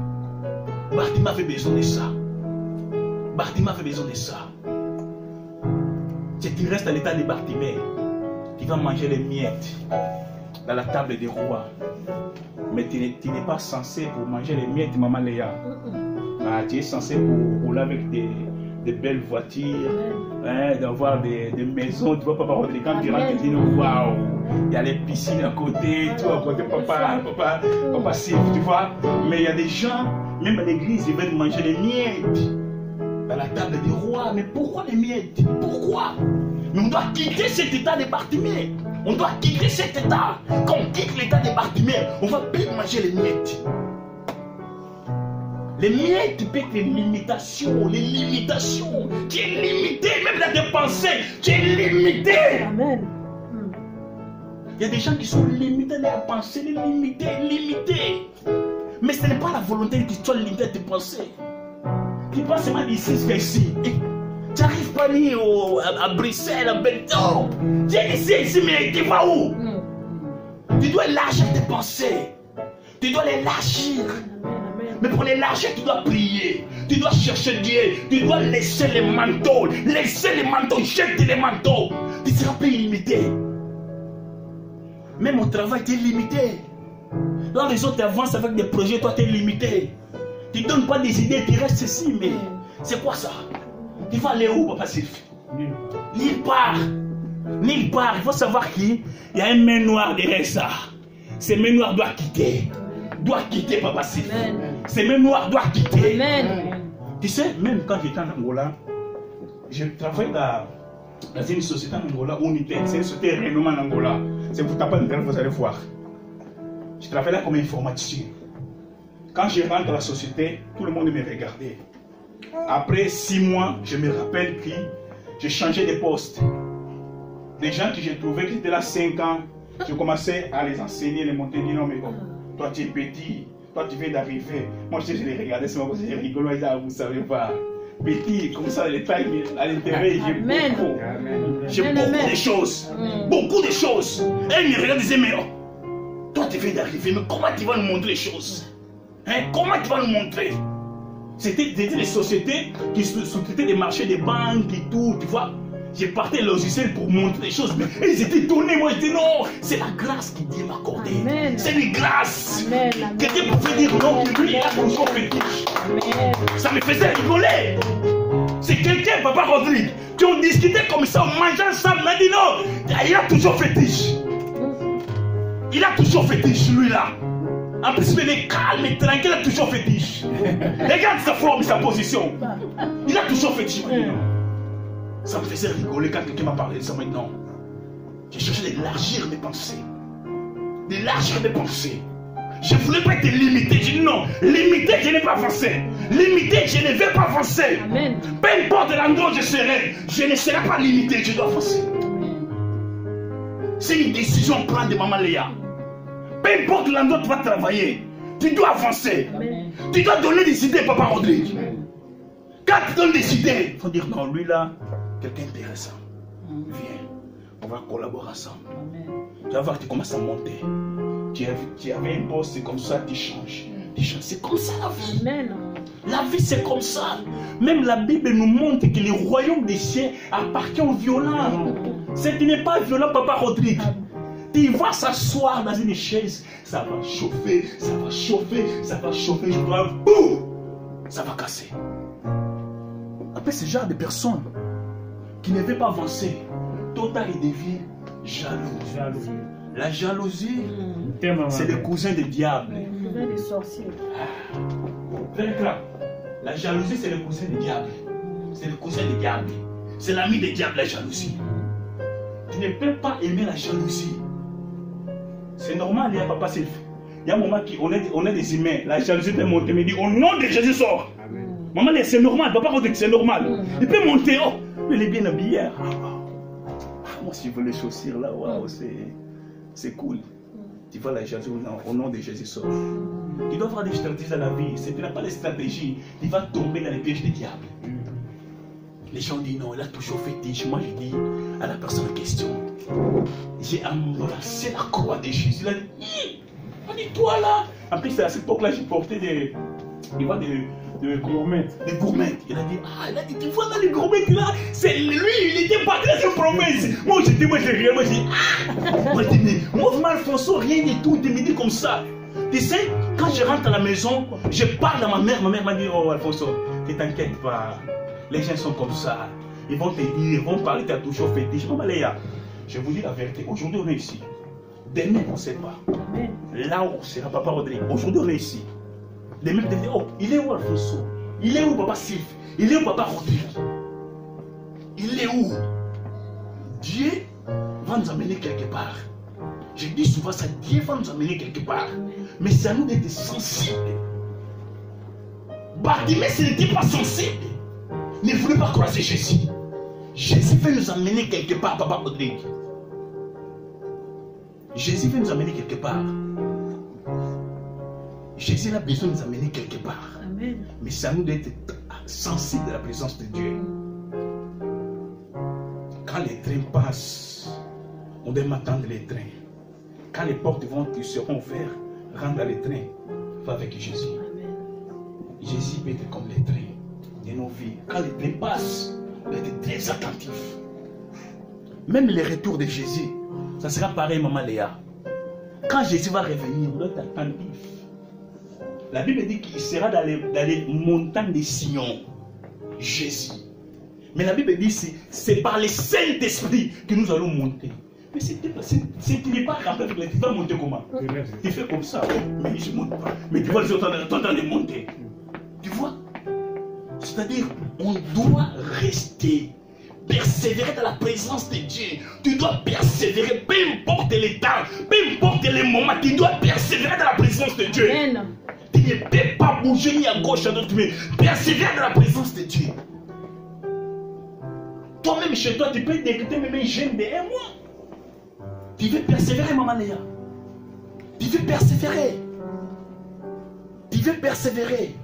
Bartimée avait besoin de ça. Bartimée avait besoin de ça. Si tu restes à l'état de Bartimée, tu vas manger les miettes dans la table des rois. Mais tu n'es pas censé pour manger les miettes, maman Léa. Ah, tu es censé pour rouler avec des belles voitures, hein, d'avoir des maisons. Tu vois, papa, quand tu rentres, tu dis waouh, il y a les piscines à côté, tout à côté, papa, Sylve, tu vois. Mais il y a des gens, même à l'église, ils veulent manger les miettes dans la table du roi. Mais pourquoi les miettes? Pourquoi? Mais on doit quitter cet état de Bartimée. On doit quitter cet état. Quand on quitte l'état de Bartimée, on va plus manger les miettes. Les miettes peuvent être les limitations. Tu es limité, même dans tes pensées, tu es limité. Amen. Il y a des gens qui sont limités dans leurs pensées, limités. Mais ce n'est pas la volonté que tu sois limité à tes pensées. Tu penses seulement d'ici jusqu'à ici. Tu n'arrives pas à aller à Bruxelles, à Belgium. Tu es ici, mais tu vas où? Tu dois élargir tes pensées. Tu dois les élargir. Mais pour l'élargir, tu dois prier. Tu dois chercher Dieu. Tu dois laisser les manteaux. Jette les manteaux. Tu ne seras pas illimité. Même au travail, tu es limité. Là, les autres avancent avec des projets, toi, tu es limité. Tu ne donnes pas des idées, tu restes ici. Mais c'est quoi ça? Tu vas aller où, papa Sylve? Nulle part. Il faut savoir qu'il y a un main noire derrière ça. Ces mains noires doivent quitter. Papa Sylve. Ces mains noires doivent quitter. Amen. Tu sais, même quand j'étais en Angola, je travaillais dans une société en Angola où on était. C'est une société renommée en Angola. C'est vous tapez le téléphone, vous allez voir. Je travaillais là comme informaticien. Quand je rentre dans la société, tout le monde me regardait. Après 6 mois, je me rappelle que j'ai changé de poste. Des gens que j'ai trouvés qui étaient là 5 ans, je commençais à les enseigner, les monter, dire non mais toi tu es petit, toi tu viens d'arriver. Moi je les regardais, c'est moi que j'ai rigolé, vous ne savez pas. Petit, comme ça, les tailles à l'intérieur, j'ai beaucoup de choses. Beaucoup de choses. Et ils me regardaient et disaient, mais toi tu viens d'arriver, mais comment tu vas nous montrer les choses? Hein? Comment tu vas nous montrer? C'était les sociétés qui sous-traitaient des marchés des banques et tout, tu vois. J'ai parti logiciel pour montrer les choses, mais ils étaient étonnés. Moi, je dis non, c'est la grâce que Dieu m'a accordée. C'est une grâce. Que Dieu pouvait dire non, que lui, il a toujours fétiche. Ça me faisait rigoler. C'est quelqu'un, papa Rodrigue, qui ont discuté comme ça, en mangeant ensemble, m'a dit non, il a toujours fétiche. Il a toujours fétiche, lui-là. En plus, il est calme et tranquille, il a toujours fétiche. Regarde sa forme, sa position. Il a toujours fétiche. Ça me faisait rigoler quand quelqu'un m'a parlé de ça maintenant. J'ai cherché d'élargir mes pensées. Je ne voulais pas être limité. J'ai dit non, limité, je n'ai pas avancé. Limité, je ne vais pas avancer. Amen. Peu importe l'endroit où je ne serai pas limité, je dois avancer. C'est une décision à prendre de maman Léa. Peu importe l'endroit où tu vas travailler, tu dois avancer. Amen. Tu dois donner des idées, papa Rodrigue. Quand tu donnes des idées, il faut dire non, lui là, quelqu'un intéressant. Viens, on va collaborer ensemble. Tu vas voir, tu commences à monter. Tu avais un poste, c'est comme ça, tu changes. C'est comme ça la vie. Amen. La vie, c'est comme ça. Même la Bible nous montre que le royaume des cieux appartient aux violents. Ce n'est pas violent, papa Rodrigue. Tu vas s'asseoir dans une chaise, ça va chauffer, ça va chauffer, ça va chauffer, je crois, boum, ça va casser. Après, ce genre de personnes qui ne veulent pas avancer, tôt ou tard, ils deviennent jaloux. La jalousie, c'est le cousin du diable. Des sorciers. Très clair. La jalousie, c'est le cousin du diable. C'est le cousin du diable. C'est l'ami du diable, la jalousie. Tu ne peux pas aimer la jalousie. C'est normal, il y a papa Sylve. Il y a un moment où on est des humains. La jalousie peut monter, mais dit au nom de Jésus sort. Maman, c'est normal, papa Rodrigue, c'est normal. Il peut monter, oh, mais il est bien habillé. Moi, si je veux les chaussures là, waouh, c'est cool. Tu vois la jalousie au nom de Jésus sort. Tu dois avoir des stratégies dans la vie. Si tu n'as pas de stratégie, tu vas tomber dans les pièges des diables. Les gens disent non, il a toujours fétiche. Moi, je dis à la personne en question, j'ai embrassé la croix de Jésus. Il a dit, on dit toi là. En plus, à cette époque-là, j'ai porté des gourmettes. Des gourmettes. Il a dit, tu vois dans les gourmettes là, c'est lui, il était parti dans une promesse. Moi, j'ai rien. Moi, j'ai dit, moi, je dis, mais moi, Alfonso, rien du tout, il me dit comme ça. Tu sais, quand je rentre à la maison, je parle à ma mère m'a dit, oh Alfonso, ne t'inquiète pas, les gens sont comme ça. Ils vont te dire, ils vont parler, tu as toujours fétiche. Maman Léa, je vous dis la vérité, aujourd'hui on est ici. Demain on ne sait pas. Là où on sera, Papa Rodrigue, aujourd'hui on est ici. Demain tu te dis, oh, il est où Alfonso? Il est où Papa Sylve? Il est où Papa Rodrigue? Il est où? Dieu va nous amener quelque part. Je dis souvent ça, Dieu va nous amener quelque part. Mais c'est à nous d'être sensibles. Bartimée, ce n'était pas sensible. Ne voulait pas croiser Jésus. Jésus veut nous amener quelque part, Papa Rodrigue. Jésus veut nous amener quelque part. Jésus a besoin de nous amener quelque part. Amen. Mais c'est à nous d'être sensibles à la présence de Dieu. Quand les trains passent, on doit attendre les trains. Quand les portes seront ouvertes, rentre dans les trains. Va avec Jésus. Amen. Jésus peut être comme les trains de nos vies. Quand les trains passent, on doit être très attentif. Même les retours de Jésus, ça sera pareil, Maman Léa. Quand Jésus va revenir, on doit être attentif. La Bible dit qu'il sera dans les montagnes de Sion. Jésus. Mais la Bible dit que c'est par le Saint-Esprit que nous allons monter. Mais si tu n'es pas rempli avec les, tu vas monter comment? Tu fais comme ça, mais je ne monte pas. Mais tu vois, les autres sont en train de monter. Tu vois? C'est-à-dire, on doit rester, persévérer dans la présence de Dieu. Tu dois persévérer, peu importe les temps, peu importe les moments, tu dois persévérer dans la présence de Dieu. Amen. Tu ne peux pas bouger ni à gauche ni à droite, mais persévérer dans la présence de Dieu. Toi-même chez toi, tu peux décréter même un jeûne de 1 mois. Tu veux persévérer, Maman Léa. Tu veux persévérer. Tu veux persévérer.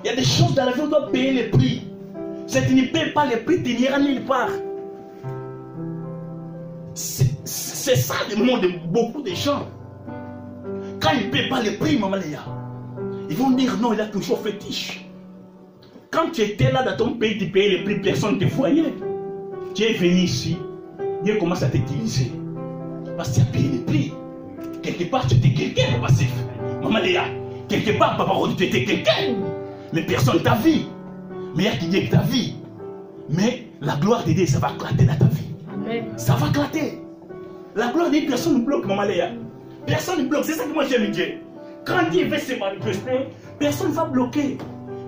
Il y a des choses dans la vie où on doit payer les prix. Si tu ne payes pas les prix, tu n'iras nulle part. C'est ça le monde de beaucoup de gens. Quand ils ne payent pas les prix, Maman Léa, ils vont dire non, il a toujours fétiche. Quand tu étais là dans ton pays, tu payais les prix, personne ne te voyait. Tu es venu ici, Dieu commence à t'utiliser. Parce que tu as payé les prix. Quelque part, tu étais quelqu'un, Papa Sylve. Maman Léa, quelque part, Papa Rodrigue, tu étais quelqu'un. Mais personne ne t'a vu. Mais il y a qui dit que ta vie. Mais la gloire de Dieu, ça va éclater dans ta vie. Amen. Ça va éclater. La gloire de Dieu, personne ne bloque, Maman Léa. Personne ne bloque. C'est ça que moi j'aime Dieu. Quand Dieu veut se manifester, personne ne va bloquer.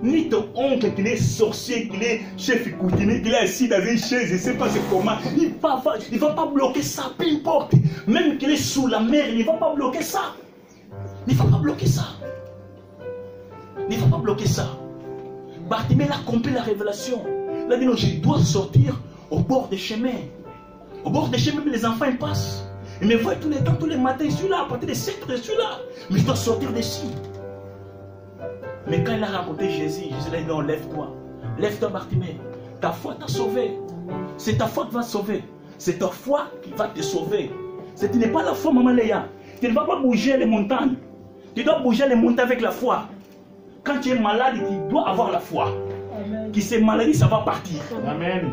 Ni ton oncle qui est sorcier, qui est chef coutumier, qui est assis dans une chaise, je ne sais pas comment. Il ne va pas bloquer ça, peu importe. Même qu'il est sous la mer, il ne va pas bloquer ça. Il ne va pas bloquer ça. Il ne va pas bloquer ça. Bartimée a compris la révélation. Il a dit non, je dois sortir au bord des chemins. Au bord des chemins, les enfants ils passent. Ils me voient tous les temps, tous les matins, je suis là, à partir de 7 heures, je suis là. Mais je dois sortir d'ici. Mais quand il a rencontré Jésus, Jésus lui a dit non, lève-toi. Lève-toi, Bartimée. Ta foi t'a sauvé. C'est ta foi qui va te sauver. C'est ta foi qui va te sauver. Ce n'est pas la foi, Maman Léa. Tu ne vas pas bouger les montagnes. Tu dois bouger les montagnes avec la foi. Quand tu es malade, tu dois avoir la foi. Amen. Qui c'est maladie, ça va partir. Amen.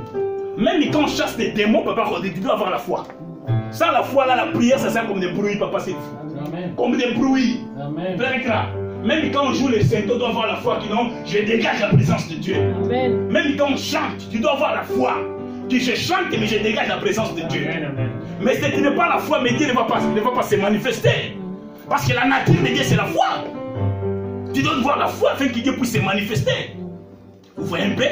Même quand on chasse des démons, Papa Rodrigue, tu dois avoir la foi. Sans la foi, là, la prière, ça sert comme des bruits, Papa Sylve. Amen. Comme des bruits. Amen. Très clair. Même quand on joue les saints, tu dois avoir la foi qui non, je dégage la présence de Dieu. Amen. Même quand on chante, tu dois avoir la foi. Que je chante, mais je dégage la présence de Dieu. Amen. Amen. Mais si tu n'as pas la foi, mais Dieu ne va pas se manifester. Parce que la nature de Dieu, c'est la foi. Tu dois voir la foi afin que Dieu puisse se manifester. Vous voyez un peu?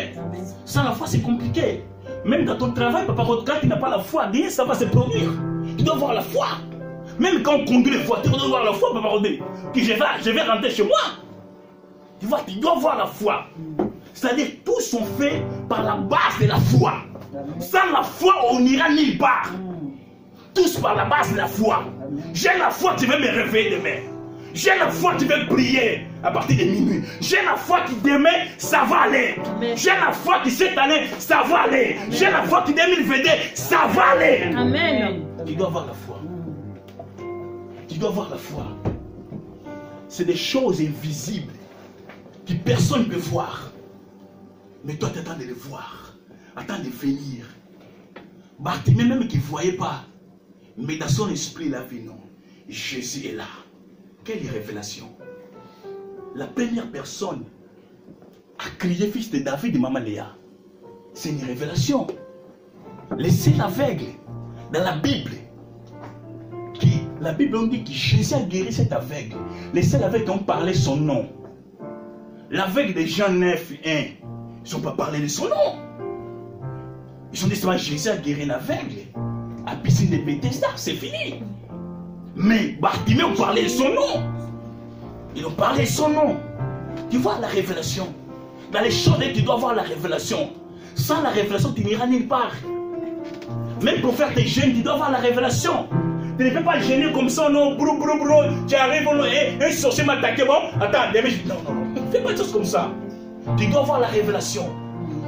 Sans la foi, c'est compliqué. Même dans ton travail, Papa, quand tu n'as pas la foi, Dieu, ça va se produire. Tu dois avoir la foi. Même quand on conduit les voitures, tu dois avoir la foi, Papa Rodé. Que je vais rentrer chez moi. Tu vois, tu dois avoir la foi. C'est-à-dire, tous sont faits par la base de la foi. Sans la foi, on n'ira nulle part. Tous par la base de la foi. J'ai la foi, tu veux me réveiller demain. J'ai la foi, tu veux prier à partir de minuit. J'ai la foi qui demain, ça va aller. J'ai la foi qui cette année, ça va aller. J'ai la foi qui 2022, ça va aller. Amen. Tu dois avoir la foi. Tu dois avoir la foi. C'est des choses invisibles que personne ne peut voir. Mais toi, tu attends de les voir. Attends de venir. Bartimée, même qui ne voyait pas, mais dans son esprit, il a vu non. Jésus est là. Quelle révélation? La première personne a crié fils de David et Maman Léa. C'est une révélation. Les seuls aveugles dans la Bible, la Bible on dit que Jésus a guéri cet aveugle. Les seuls aveugles qui ont parlé son nom. L'aveugle de Jean 9, 1, ils n'ont pas parlé de son nom. Ils ont dit que Jésus a guéri un aveugle. À piscine de Bethesda, c'est fini. Mais Bartimée ont parlé de son nom. Ils ont parlé de son nom. Tu vois la révélation. Dans les choses, tu dois avoir la révélation. Sans la révélation, tu n'iras nulle part. Même pour faire tes jeûnes, tu dois avoir la révélation. Tu ne peux pas gêner comme ça, non, brou, brou, brou. Tu arrives, un sorcier m'a attaqué, bon, attends, non, non, non. Fais pas de choses comme ça. Tu dois avoir la révélation.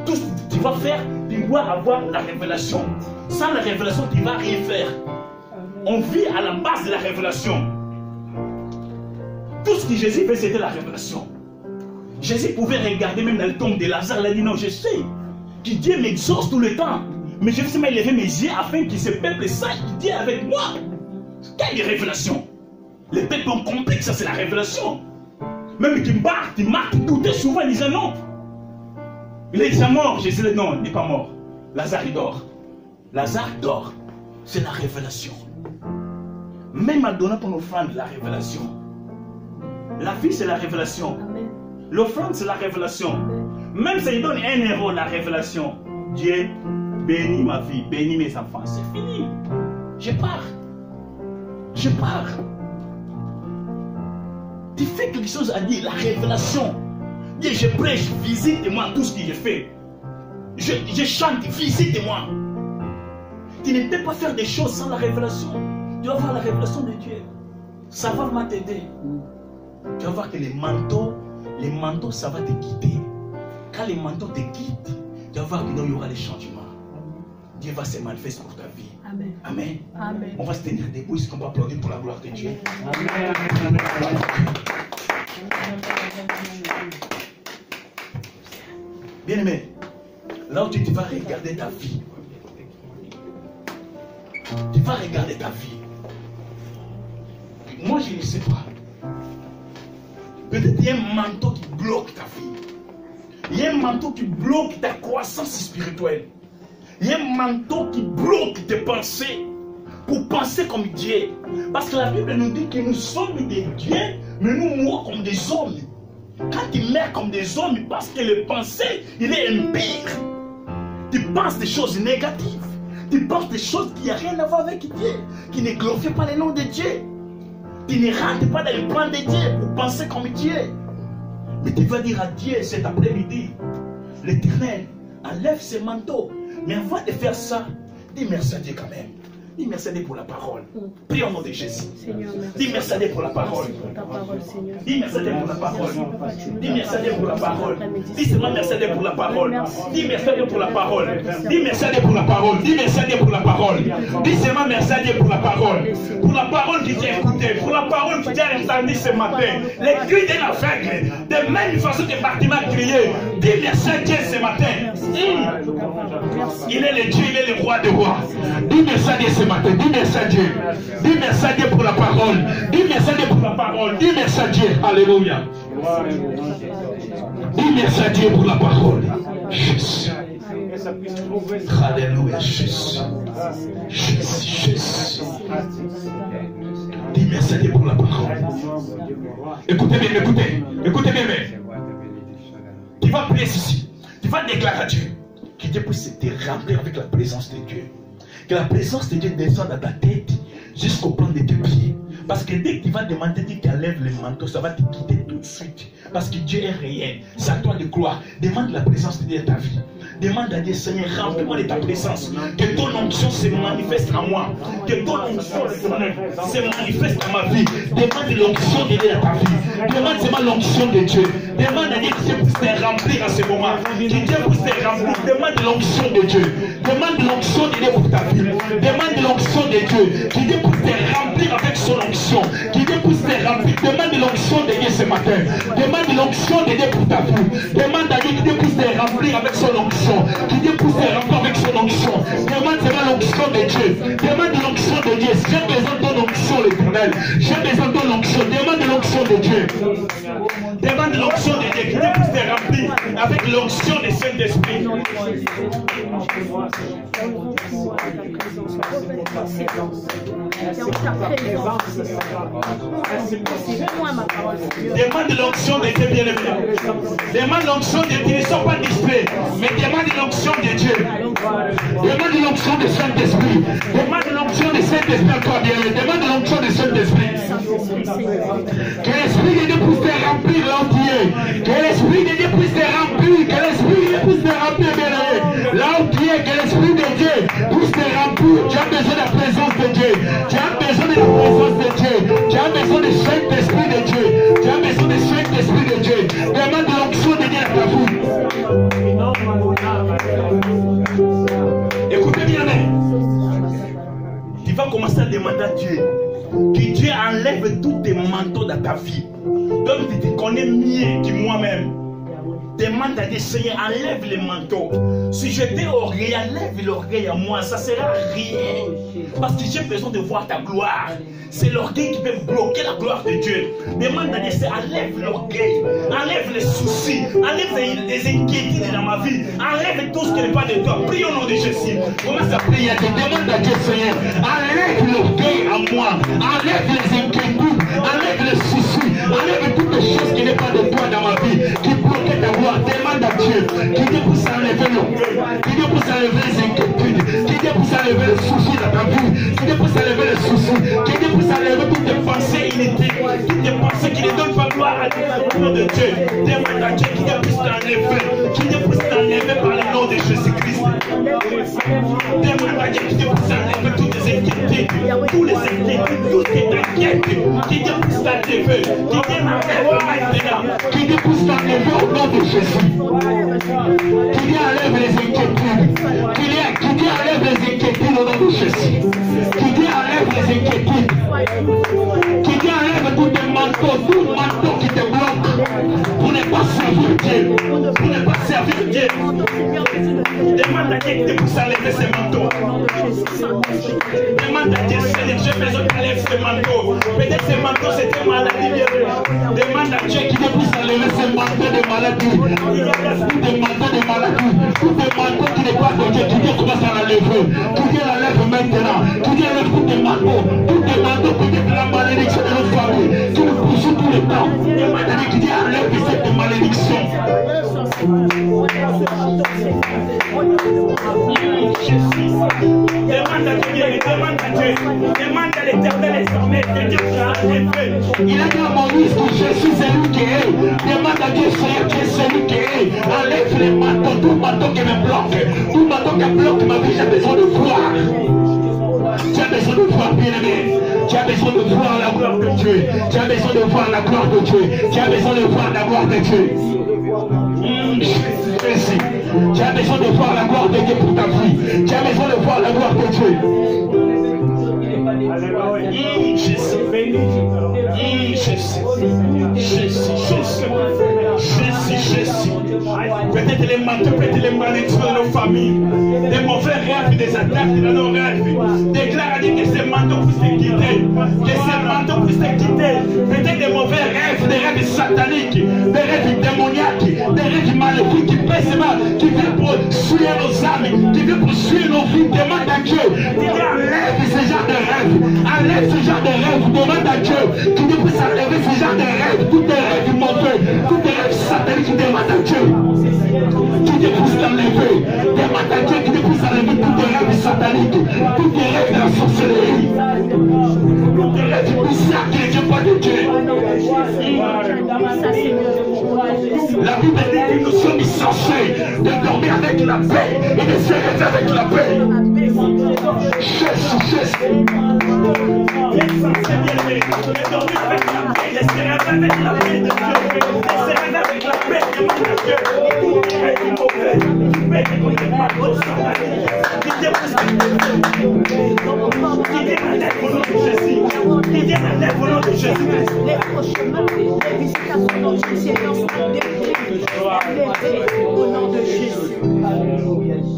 Tout ce que tu vas faire, tu dois avoir la révélation. Sans la révélation, tu ne vas rien faire. On vit à la base de la révélation. Tout ce que Jésus fait, c'était la révélation. Jésus pouvait regarder même dans le tombe de Lazare. Il a dit non, je sais que Dieu m'exauce tout le temps. Mais je vais seulement lever mes yeux afin que ce peuple sache que Dieu est avec moi. Quelle révélation! Les peuples ont compris que ça c'est la révélation. Même qui marque, tu doutais souvent, ils disaient non. Il est déjà mort. Jésus dit non, il n'est pas mort. Lazare il dort. Lazare dort. C'est la révélation. Même en donnant ton offrande, la révélation. La vie, c'est la révélation. L'offrande, c'est la révélation. Même si il donne 1 euro, la révélation. Dieu bénit ma vie, bénit mes enfants. C'est fini. Je pars. Je pars. Tu fais quelque chose à dire, la révélation. Dieu, je prêche, visite-moi tout ce que je fais. Je chante, visite-moi. Tu ne peux pas faire des choses sans la révélation. Tu vas voir la révélation de Dieu. Ça va t'aider. Tu vas voir que les manteaux, ça va te quitter. Quand les manteaux te quittent, tu vas voir qu'il y aura des changements. Dieu va se manifester pour ta vie. Amen. Amen. Amen. On va se tenir debout, est-ce qu'on va applaudir pour la gloire de Dieu? Amen. Bien-aimé, là où tu vas regarder ta vie, tu vas regarder ta vie. Moi, je ne sais pas. Peut-être qu'il y a un manteau qui bloque ta vie. Il y a un manteau qui bloque ta croissance spirituelle. Il y a un manteau qui bloque tes pensées pour penser comme Dieu. Parce que la Bible nous dit que nous sommes des dieux, mais nous mourons comme des hommes. Quand tu meurs comme des hommes, parce que le pensée, il est impur. Tu penses des choses négatives. Tu penses des choses qui n'ont rien à voir avec Dieu, qui ne glorifient pas le nom de Dieu. Tu ne rentres pas dans le plan de Dieu pour penser comme Dieu. Mais tu vas dire à Dieu cet après-midi, l'Éternel, enlève ses manteaux. Mais avant de faire ça, dis merci à Dieu quand même. Dis merci à Dieu pour la parole. Prie au nom de Jésus. Dis merci à Dieu pour la parole. Dis merci à Dieu pour la parole. Dis merci à Dieu pour la parole. Dis seulement merci à Dieu pour la parole. Dis merci à Dieu pour la parole. Dis merci à Dieu pour la parole. Dis merci à Dieu pour la parole. Dis seulement merci à Dieu pour la parole. Pour la parole qui t'a écouté. Pour la parole qui t'a entendu ce matin. Les cris de l'aveugle. De même façon que Bartimée a crié. Dis merci à Dieu ce matin. Il est le Dieu, il est le roi des rois. Dis merci à Dieu ce matin. Dis merci à Dieu. Dis merci à Dieu pour la parole. Dis merci à Dieu pour la parole. Dis merci à Dieu. Alléluia. Dis merci à Dieu pour la parole. Jésus. Alléluia. Jésus. Jésus. Dis merci à Dieu pour la parole. Écoutez bien, écoutez. Écoutez bien, mais. Tu vas prier ceci. Tu vas déclarer à Dieu que Dieu puisse te remplir avec la présence de Dieu. Que la présence de Dieu descende à ta tête jusqu'au plan de tes pieds. Parce que dès que tu vas demander, Dieu t'enlève le manteau, ça va te quitter tout de suite. Parce que Dieu est réel. C'est à toi de croire. Demande la présence de Dieu dans ta vie. Demande à Dieu, Seigneur, remplis-moi de ta présence. Que ton onction se manifeste en moi. Que ton onction se manifeste dans ma vie. Demande l'onction de Dieu dans ta vie. Demande seulement l'onction de Dieu. Demande à Dieu que Dieu puisse te remplir à ce moment. Que Dieu puisse te remplir. Demande l'onction de Dieu. Demande l'onction de Dieu pour ta vie. Demande l'onction de Dieu. Que Dieu puisse te remplir avec son onction. Que Dieu puisse te remplir. Demande l'onction de Dieu ce matin. Demande l'onction de Dieu pour ta vie. Demande à Dieu que Dieu puisse te remplir avec son onction. Que Dieu puisse te remplir avec son onction. Demande seulement l'onction de Dieu. Demande l'onction de Dieu. J'ai besoin de ton onction, l'Éternel. J'ai besoin de ton onction. Demande Demande l'onction de Dieu qui te pousse te remplir avec l'onction du Saint-Esprit. Demande l'onction de Dieu, bien-aimé. Demande l'onction de Dieu. Ils ne sont pas discrets, mais demande l'onction de Dieu. Demande l'onction du Saint-Esprit. Demande l'onction du Saint-Esprit encore, bien-aimé. Demande l'onction du Saint-Esprit. Que l'Esprit de Dieu puisse te remplir l'entier. Que l'Esprit de Dieu puisse te remplir. Que l'Esprit de Dieu puisse te remplir, bien-aimé. L'entier, que l'Esprit de Dieu puisse te remplir. Tu as besoin de la présence de Dieu. Tu as besoin de la présence de Dieu. Tu as besoin du Saint-Esprit de Dieu. Tu as besoin du Saint-Esprit de Dieu. Demande l'onction de Dieu à ta vie. Écoutez bien, tu vas commencer à demander à Dieu que Dieu enlève tous tes manteaux dans ta vie. Donc tu te connais mieux que moi-même. Demande à Dieu, Seigneur, enlève les manteaux. Si j'étais orgueil, enlève l'orgueil à moi, ça sera rien. Parce que j'ai besoin de voir ta gloire. C'est l'orgueil qui peut bloquer la gloire de Dieu. Demande à Dieu, enlève l'orgueil, enlève les soucis, enlève les inquiétudes dans ma vie, enlève tout ce qui n'est pas de toi. Prie au nom de Jésus. Commence à prier, demande à Dieu, Seigneur, enlève l'orgueil à moi, enlève les inquiétudes, enlève les soucis, enlève toutes les choses qui n'est pas de toi dans ma vie, qui bloquent ta gloire. Demande à Dieu qui te pousse à enlever l'orgueil, qui te pousse à enlever les inquiétudes, qui te pousse à enlever les soucis dans ta vie, qui te pousse à enlever les soucis, qui te pousse à enlever toutes tes pensées inutiles, toutes tes pensées qui ne donnent pas gloire à Dieu, au nom de Dieu. Demande à Dieu qui te pousse à enlever, qui te pousse à enlever par le nom de Jésus-Christ. Demande à Dieu qui te pousse à enlever toutes les inquiétudes, tous les inquiétudes, tout ce qui t'inquiète, qui te pousse à enlever, qui t'enlève maintenant, qui te pousse à enlever au nom de Jésus. Qui Dieu enlève les inquiétudes, qui Dieu enlève les inquiétudes au nom de Jésus, qui Dieu enlève les inquiétudes, qui Dieu enlève tous tes manteaux, tout manteau qui te bloque pour ne pas servir Dieu, pour ne pas servir Dieu. Demande à Dieu qui te pousse à enlever ces manteaux. Demande à Dieu, Seigneur, j'ai besoin d'enlever ces manteaux. Peut-être ces manteaux c'était maladie. Demande à Dieu qui te pousse à enlever ces manteaux de maladie. Il y a des manteaux de maladie, tous des manteaux qui n'est pas de Dieu, qui Dieu commence à l'enlever, qui Dieu l'enlève maintenant, qui Dieu enlève tous des manteaux qui Dieu la malédiction de notre famille, qui nous poursuit tout le temps. Demande à Dieu qui Dieu enlève cette malédiction. Demande à Dieu, demande à l'Éternel désormais que Dieu sera enlevé. Il a dit à Moïse que Jésus c'est lui qui est. Demande à Dieu, Seigneur, qui est celui qui est. Enlève les manteaux, tout manteau qui me bloque, tout manteau qui bloque ma vie, j'ai besoin de voir. Tu as besoin de voir, bien-aimé. Tu as besoin de voir la gloire de Dieu. Tu as besoin de voir la gloire de Dieu. Tu as besoin de voir la gloire de Dieu. Jésus. Tu as besoin de voir la gloire de Dieu pour ta vie. Tu as besoin de voir la gloire de Dieu. Jésus. Peut-être les manteaux, peut-être les malédictions de nos familles, des mauvais rêves, des attaques dans nos rêves. Déclare à dire que ces manteaux puissent te quitter, que ces manteaux puissent te quitter. Peut-être des mauvais rêves, des rêves sataniques, des rêves démoniaques, des rêves maléfiques qui pèsent mal, qui viennent poursuivre nos âmes, qui viennent poursuivre nos vies. Demande à Dieu, enlève ce genre de rêve, enlève ce genre de rêve. Demande à Dieu qui puisse enlever ce genre de rêve, tous tes rêves mauvais, tous tes rêves sataniques. Demande à Dieu qui te pousse l'enlever. Demande à Dieu qui te pousse enlever tous tes rêves sataniques, tous tes rêves de la sorcellerie, tous tes rêves bizarres qui ne viennent pas de Dieu. La Bible dit que nous sommes censés de dormir avec la paix et de se réveiller avec la paix. Jésus. Dormir avec la paix, de se réveiller avec la paix de Dieu, de se réveiller avec la paix, demande à Dieu.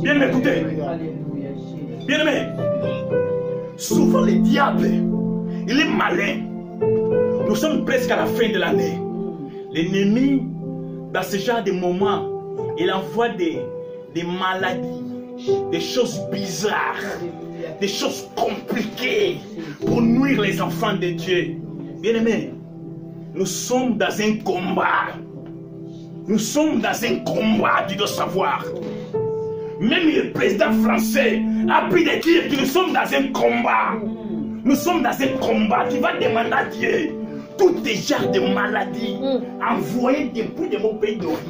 Bien m'écoutez. Bien aimé. Souvent le diable, il est malin. Nous sommes presque à la fin de l'année. L'ennemi, dans ce genre de moments, il envoie des maladies, des choses bizarres, des choses compliquées pour nuire les enfants de Dieu. Bien-aimés, nous sommes dans un combat. Nous sommes dans un combat, tu dois savoir. Même le président français a pu dire que nous sommes dans un combat. Nous sommes dans un combat qui va demander à Dieu tous les genres de maladies envoyées depuis de mon pays d'origine.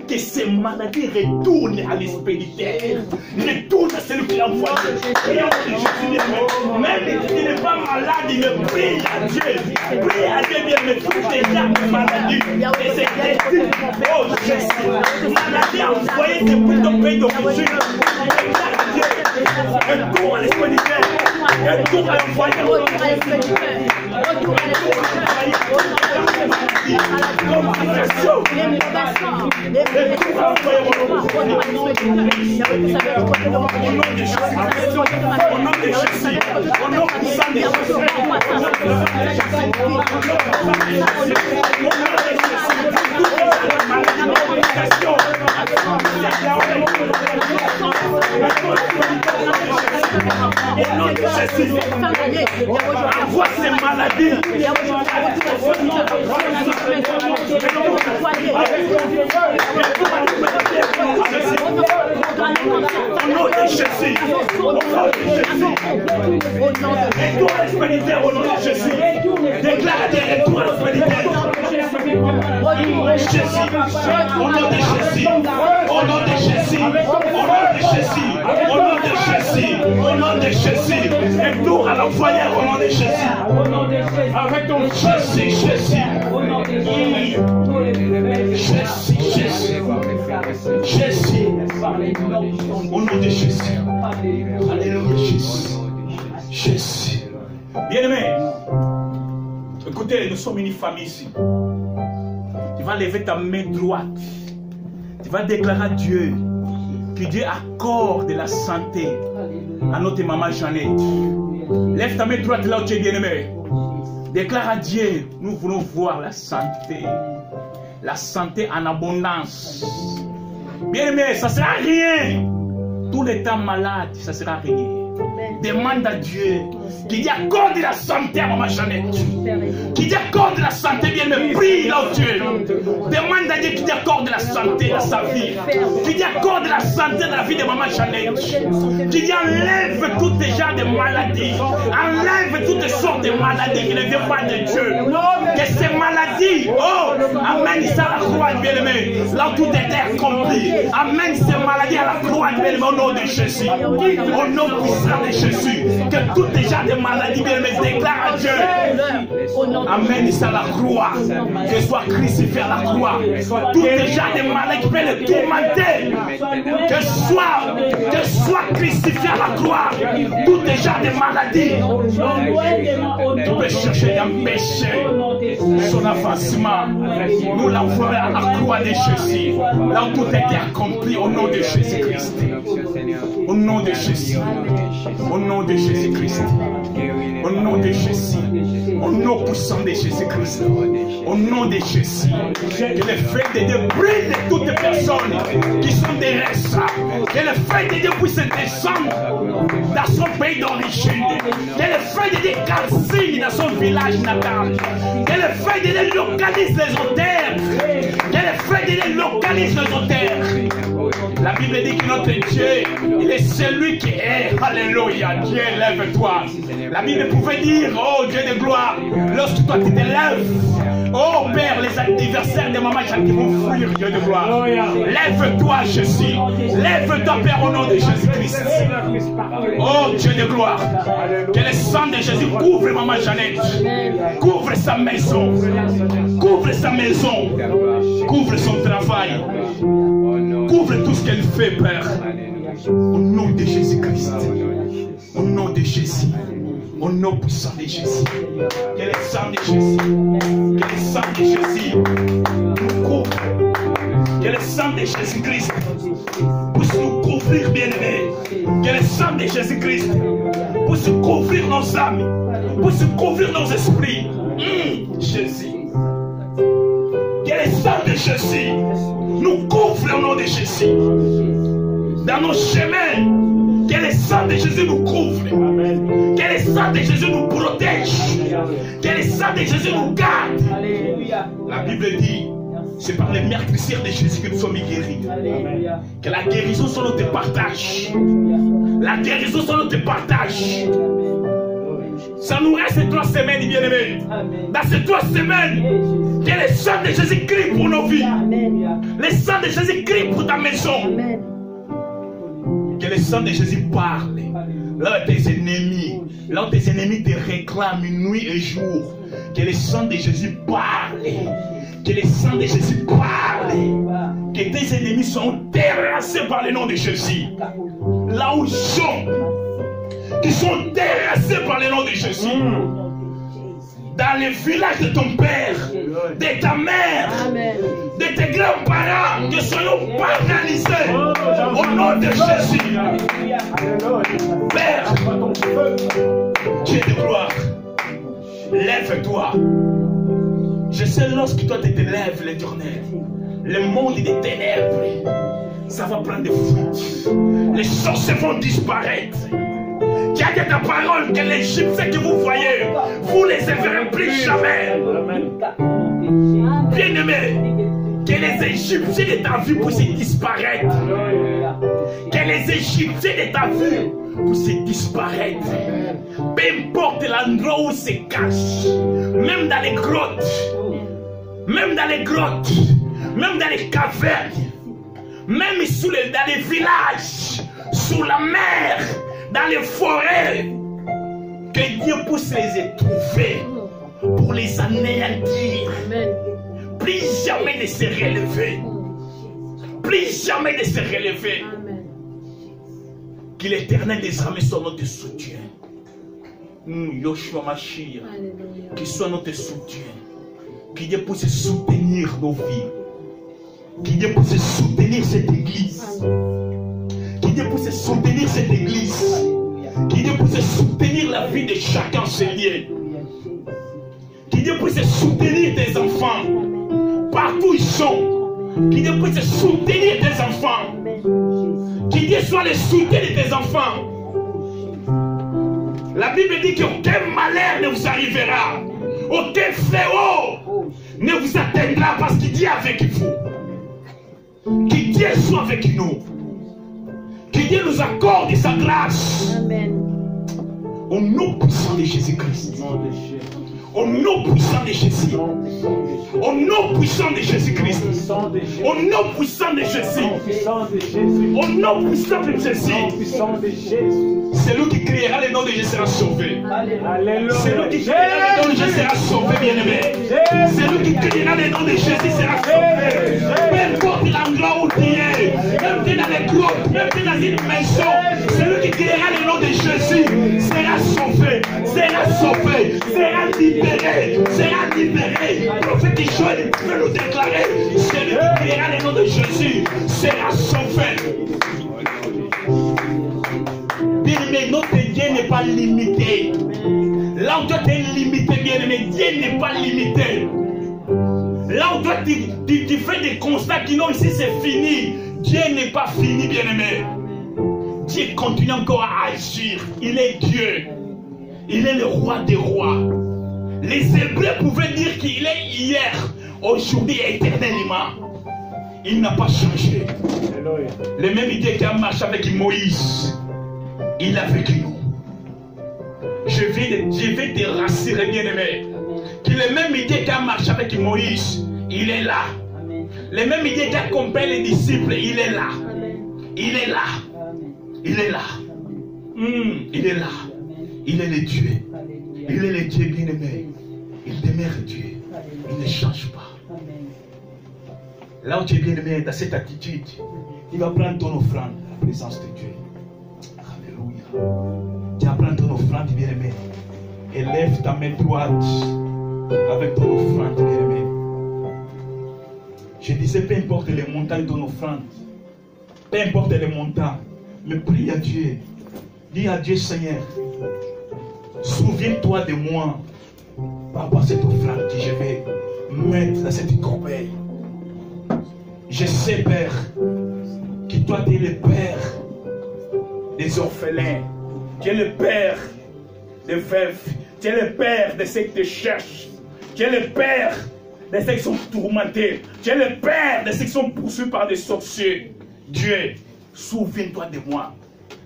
Que ces maladies retournent à l'esprit du terre. Retournent à celui qui l'a envoyé. Même si tu n'es pas malade, il me prie à Dieu. Prie à Dieu, bien, mais tous les genres de maladies. Et c'est oh Jésus. Maladies envoyées depuis ton pays d'origine. Retourne à l'esprit du terre. Retourne à l'envoyé. Envoie ces maladies. Au nom de Jésus. Au nom de Jésus. Déclare des retours à Jésus. Au nom de Jésus. Au nom de Jésus. Au nom de Jésus. Au nom de Jésus. Retour à l'envoyeur au nom de Jésus. Avec ton Jésus, Jésus. Jésus. Au nom de Jésus. Alléluia, Jésus. Jésus. Bien-aimé, écoutez, nous sommes une famille ici. Tu vas lever ta main droite. Tu vas déclarer à Dieu que Dieu accorde la santé à notre maman Jeannette. Lève ta main droite là où tu es bien-aimé. Déclare à Dieu, nous voulons voir la santé. La santé en abondance. Bien-aimé, ça ne sera rien. Tout le temps malade, ça ne sera rien. Demande à Dieu qu'il accorde la santé à maman Jeannette. Qu'il accorde la santé, bien me prie là où tu es. Demande à Dieu qu'il accorde la santé à sa vie. Qu'il accorde la santé dans la vie de maman Jeannette. Qu'il enlève toutes les genres de maladies. Enlève toutes sortes de maladies qui ne viennent pas de Dieu. Que ces maladies, oh, amène ça à la croix, bien-aimé. Là où tout était accompli. Amène ces maladies à la croix, bien-aimé, au nom de Jésus. Au nom puissant de Jésus. Que toutes les genres de maladies, bien-aimé, déclarent à Dieu. Amène ça à la croix. Que soit crucifié à la croix. Toutes les genres de maladies qui peuvent le tourmenter. Que soit crucifié à la croix. Toutes les genres de maladies. Tu peux chercher un péché. Son avancement. Nous l'envoyons à la croix de Jésus. Là où tout était accompli au nom de Jésus-Christ. Au nom de Jésus. Au nom de Jésus-Christ. Au nom de Jésus. Au nom puissant de Jésus-Christ. Au nom de Jésus. Que le feu de Dieu brille de toutes les personnes qui sont derrière ça. Que le feu de Dieu puisse descendre dans son pays d'origine. Que le feu de Dieu calcine dans son village natal. Que le feu de Dieu localise les auteurs. Que le feu de Dieu localise les auteurs. La Bible dit que notre Dieu, il est celui qui est. Alléluia. Dieu, lève-toi. La Bible pouvait dire, oh Dieu de gloire, lorsque toi tu te lèves, oh Père, les adversaires de maman Jeanne qui vont fuir, Dieu de gloire. Lève-toi, Jésus. Lève-toi, Père, au nom de Jésus-Christ. Oh Dieu de gloire. Que le sang de Jésus couvre maman Jeannette. Couvre sa maison. Couvre sa maison. Couvre son travail. Couvre tout ce qu'elle fait, Père. Au nom de Jésus-Christ. Au nom de Jésus. Au nom puissant de Jésus. Que le sang de Jésus. Que le sang de Jésus nous couvre. Que le sang de Jésus-Christ puisse nous couvrir, bien-aimés. Que le sang de Jésus-Christ puisse couvrir nos âmes. Puisse couvrir nos esprits. Jésus. Jésus. Nous couvre au nom de Jésus. Dans nos chemins, que le sang de Jésus nous couvre. Que le sang de Jésus nous protège. Que le sang de Jésus nous garde. La Bible dit, c'est par les meurtrissures de Jésus que nous sommes guéris. Que la guérison soit notre partage. La guérison soit notre partage. Ça nous reste 3 semaines, bien-aimés. Dans ces 3 semaines, que le sang de Jésus crie pour nos vies. Le sang de Jésus crie pour ta maison. Que le sang de Jésus parle. Là où tes ennemis, te réclament nuit et jour. Que le sang de Jésus parle. Que le sang de Jésus parle. Que tes ennemis sont terrassés par le nom de Jésus. Là où ils sont, qui sont terrassés par le nom de Jésus. Dans le village de ton père, de ta mère, de tes grands-parents, que soyons paralysés au nom de Jésus. Père, Dieu de gloire, lève-toi. Je sais lorsque toi tu te lèves, l'Éternel, le monde des ténèbres, ça va prendre des fruits. Les sorciers vont disparaître. Tu as dit ta parole que les Égyptiens que vous voyez, vous ne les verrez plus jamais. Bien-aimés, que les Égyptiens de ta vie puissent disparaître. Que les Égyptiens de ta vie puissent disparaître. Peu importe l'endroit où ils se cachent, même dans les grottes, même dans les grottes, même dans les cavernes, même dans les villages, sous la mer, dans les forêts, que Dieu puisse les trouver pour les anéantir. Plus jamais de se relever. Plus jamais de se relever. Que l'Éternel des armées soit notre soutien. Yoshua Mashiach, qu'il soit notre soutien. Que Dieu puisse soutenir nos vies. Que Dieu puisse soutenir cette église. Que Dieu puisse soutenir cette église. Que Dieu puisse soutenir la vie de chacun enseignant. Que Dieu puisse soutenir tes enfants. Partout où ils sont. Que Dieu puisse soutenir tes enfants. Que Dieu soit le soutien de tes enfants. La Bible dit qu'aucun malheur ne vous arrivera. Aucun fléau ne vous atteindra parce qu'il est avec vous. Que Dieu soit avec nous. Que Dieu nous accorde sa grâce. Au nom puissant de Jésus-Christ. Au nom puissant de Jésus. Au nom puissant de Jésus-Christ. Au nom puissant de Jésus. Au nom puissant de Jésus. C'est lui qui créera le nom de Jésus sera sauvé. C'est lui qui créera le nom de Jésus sera sauvé, bien-aimé. C'est lui qui créera le nom de Jésus sera sauvé. Peu importe l'endroit où tu es, même tu es dans les grottes, même tu es dans une maison, c'est lui qui créera le nom de Jésus sera sauvé, sera sauvé, sera libéré, sera libéré. Prophète Joël peut nous déclarer, c'est lui qui créera le nom de Jésus sera sauvé. Bien-aimé, notre Dieu n'est pas limité. Là où toi tu es limité, bien-aimé, Dieu n'est pas limité. Là où toi tu fais des constats qui non, ici c'est fini. Dieu n'est pas fini, bien-aimé. Dieu continue encore à agir. Il est Dieu. Il est le roi des rois. Les Hébreux pouvaient dire qu'il est hier, aujourd'hui et éternellement. Il n'a pas changé. Le même idée qui a marché avec Moïse, il est avec nous. Je vais te rassurer, bien-aimé, que le même idée qui a marché avec Moïse, il est là. Le même idée qui a accompagné les disciples, il est là. Il est là. Il est là. Il est là. Il est le Dieu. Il est le Dieu bien-aimé. Il demeure Dieu. Il ne change pas. Là où tu es bien-aimé, dans cette attitude, tu vas prendre ton offrande à la présence de Dieu. Alléluia. Tu vas prendre ton offrande, bien-aimé. Et lève ta main droite avec ton offrande, bien-aimé. Je disais, peu importe les montants de ton offrande, peu importe les montants, mais prie à Dieu. Dis à Dieu, Seigneur, souviens-toi de moi par rapport à cette offrande que je vais mettre dans cette corbeille. Je sais, Père, que toi, tu es le Père des orphelins. Tu es le Père des veufs. Tu es le Père de ceux qui te cherchent. Tu es le Père de ceux qui sont tourmentés. Tu es le Père de ceux qui sont poursuivis par des sorciers. Dieu, souviens-toi de moi.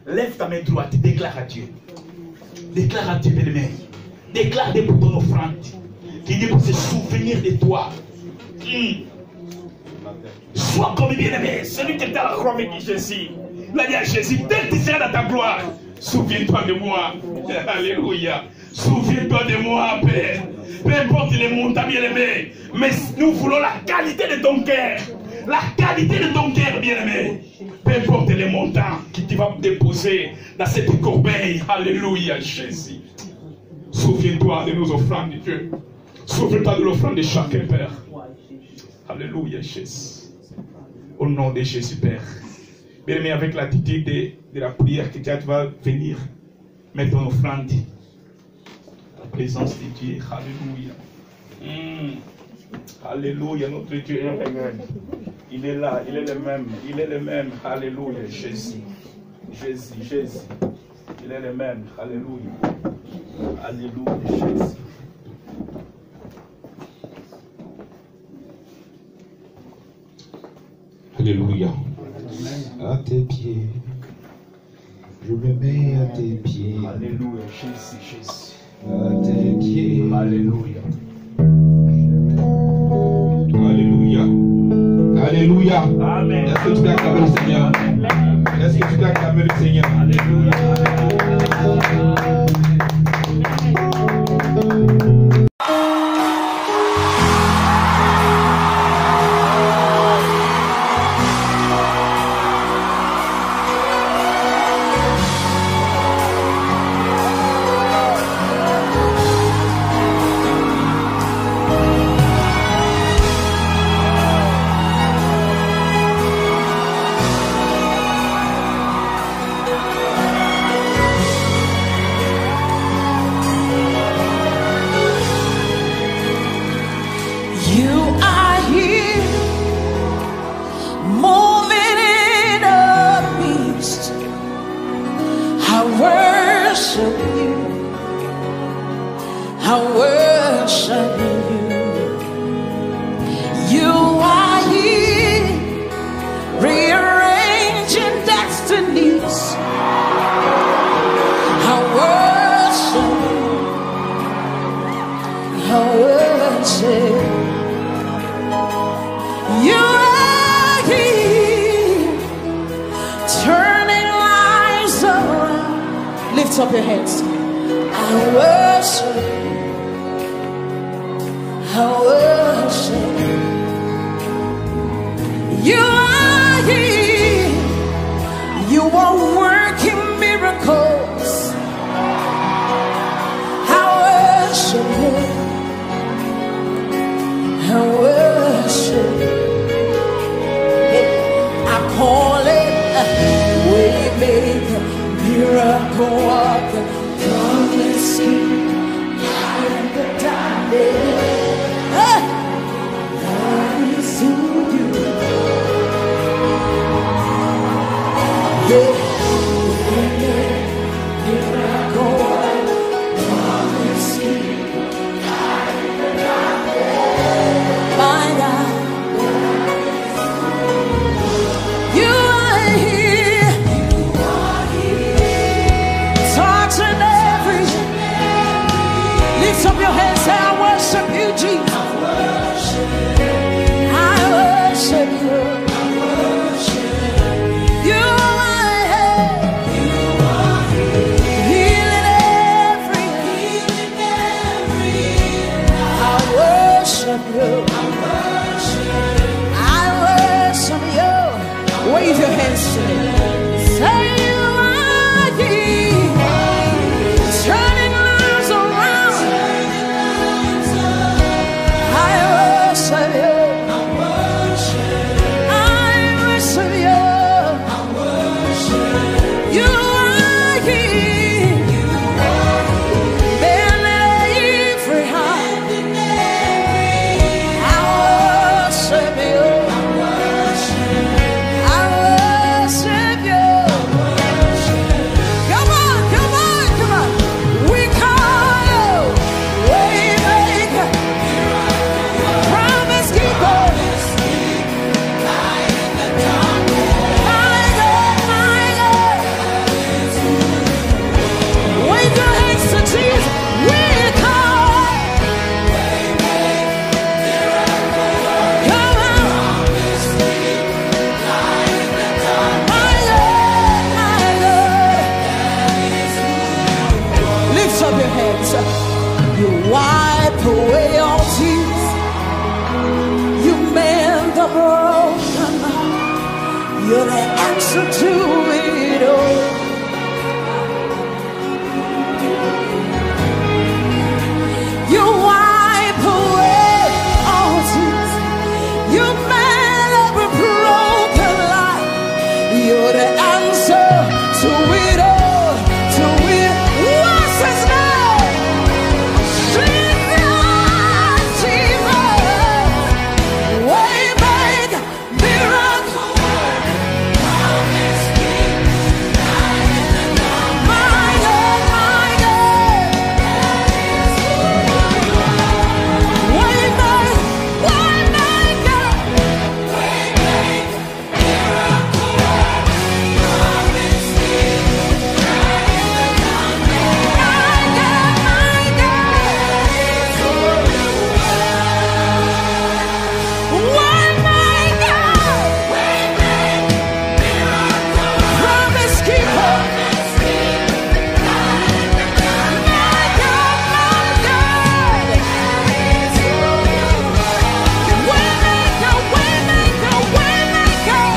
Lève ta main droite, déclare à Dieu. Déclare à Dieu, bien-aimé. Déclare pour ton offrande. Qu'il Dieu pour se souvenir de toi. Sois comme bien-aimé. Celui qui était à la croix avec Jésus. Il a dit à Jésus, dès que tu seras dans ta gloire, souviens-toi de moi. Alléluia. Souviens-toi de moi, Père. Peu importe les montants, bien-aimé. Mais nous voulons la qualité de ton cœur. La qualité de ton cœur, bien-aimé. Peu importe les montants que tu vas déposer dans cette corbeille. Alléluia, Jésus. Souviens-toi de nos offrandes, Dieu. Souviens-toi de l'offrande de chacun, Père. Alléluia, Jésus. Au nom de Jésus, Père. Bien-aimé, avec l'attitude de la prière que tu vas venir mettre ton offrande. La présence de Dieu. Alléluia. Alléluia, notre Dieu est réel. Il est là, il est le même. Il est le même. Alléluia, Jésus. Jésus, Jésus. Il est le même. Alléluia. Alléluia, Jésus. Alléluia. À tes pieds. Je me mets à tes pieds. Alléluia, Jésus, Jésus. À tes pieds. Alléluia. Alléluia. Alléluia. Amen. Est-ce que tu peux acclamer le Seigneur? Est-ce que tu peux acclamer le Seigneur? Alléluia. Up your hands. I worship, I worship. You are here. You are working miracles. I worship you. I worship. I call it way maker. Miracle worker, promise keeper, light in the darkness. That is who you are. Miracle worker, promise keeper, light in the darkness. My God, you are here. Lift up your hands, say, I worship you, Jesus. I worship you. You are here. Healing every. I worship you. I worship you. Wave your hands to me. Say you are here. Turning lives around. broken heart, you're the answer to it all. You wipe away all tears. You mend every broken life. You're the answer to it all. To it. What's his name? Jesus, Jesus. Waymaker, miracle worker, promise keeper, light in the dark. My God, my God. Waymaker, waymaker, miracle worker, promise keeper, light in the dark. My God, my God. Waymaker, promise keeper. My God, my God. Waymaker, waymaker, waymaker.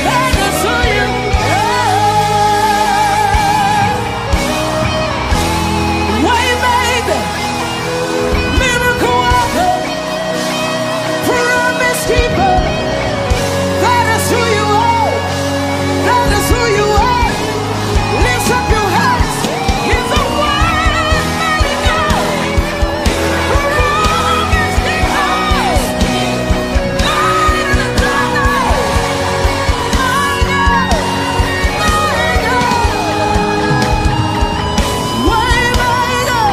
Let us see you. Waymaker, miracle worker, promise keeper. That is who you are. That is who you are. Lift up your hands. He's a waymaker, promise keeper. Light in the darkness. My God, my God. Waymaker,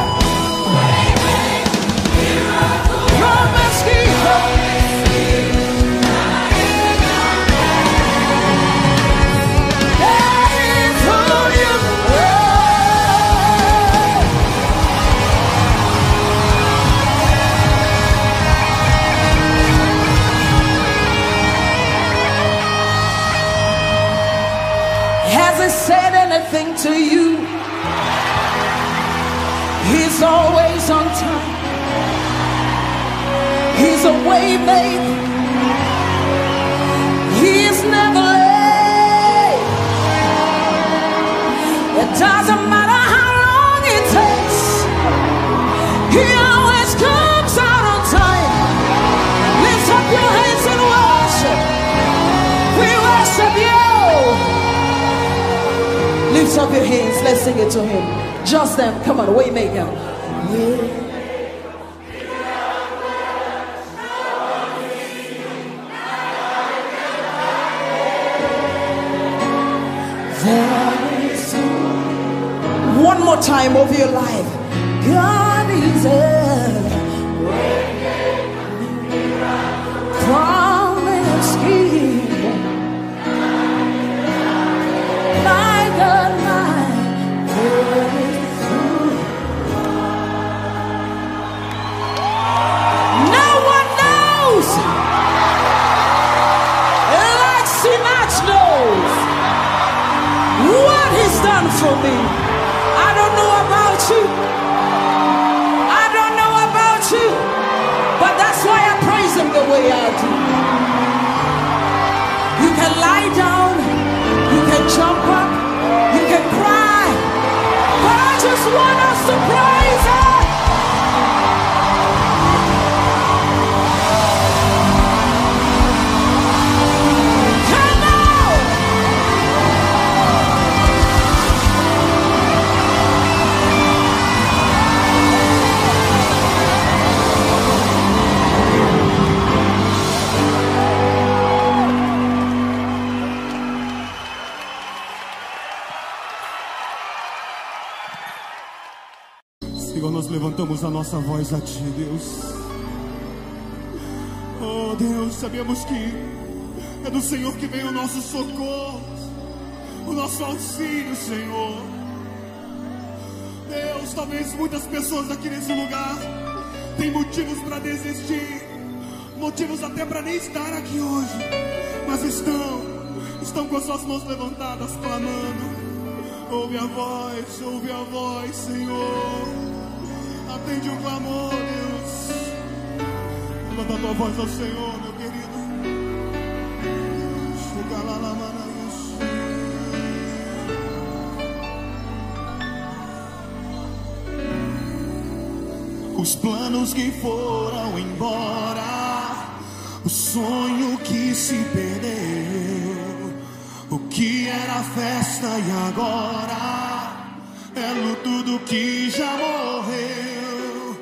promise keeper. That is who you are. Has he said anything to you? He's always on time. He's a way maker. He's never late. It doesn't matter how long it takes. He always comes out on time. Lift up your hands and worship. We worship you. Lift up your hands. Let's sing it to him. Just them. Come on, waymaker. One more time over your life. God is a promise keeper. My God, my breakthrough. No one knows like Sinach knows what he's done for me. I don't know about you. I don't know about you. But that's why I praise him the way I do. You can lie down. You can jump up. You can cry. But I just want us to praise him. Come on. Senhor, nós levantamos a nossa voz a Ti, Deus. Oh, Deus, sabemos que é do Senhor que vem o nosso socorro, o nosso auxílio, Senhor. Deus, talvez muitas pessoas aqui nesse lugar têm motivos para desistir, motivos até para nem estar aqui hoje, mas estão com as suas mãos levantadas, clamando. Ouve a voz, Senhor. Atende o clamor, Deus. Levanta a tua voz ao Senhor, meu querido. Chega lá, lá, lá, os planos que foram embora, o sonho que se perdeu, o que era festa e agora é luto do que já morreu.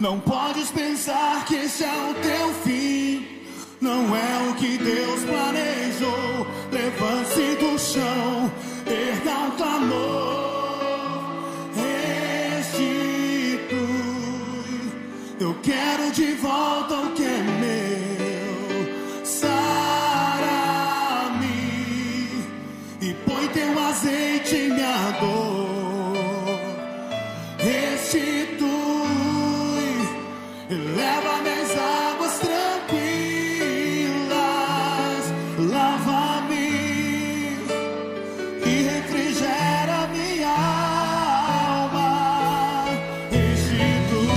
Não podes pensar que esse é o teu fim, não é o que Deus planejou. Levante-se do chão, erga o clamor. Eu quero de volta o que é meu. Sara-me e põe teu azeite em minha dor. Restitui e leva-me às águas tranquilas. Lava-me e refrigera minha alma. Restitui.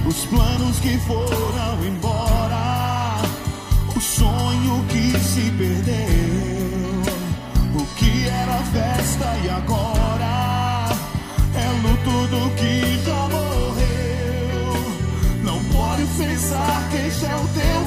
Os planos que foram embora, o sonho que se perdeu, o que era festa e agora é luto do que já morreu. Não pode pensar que esse é o teu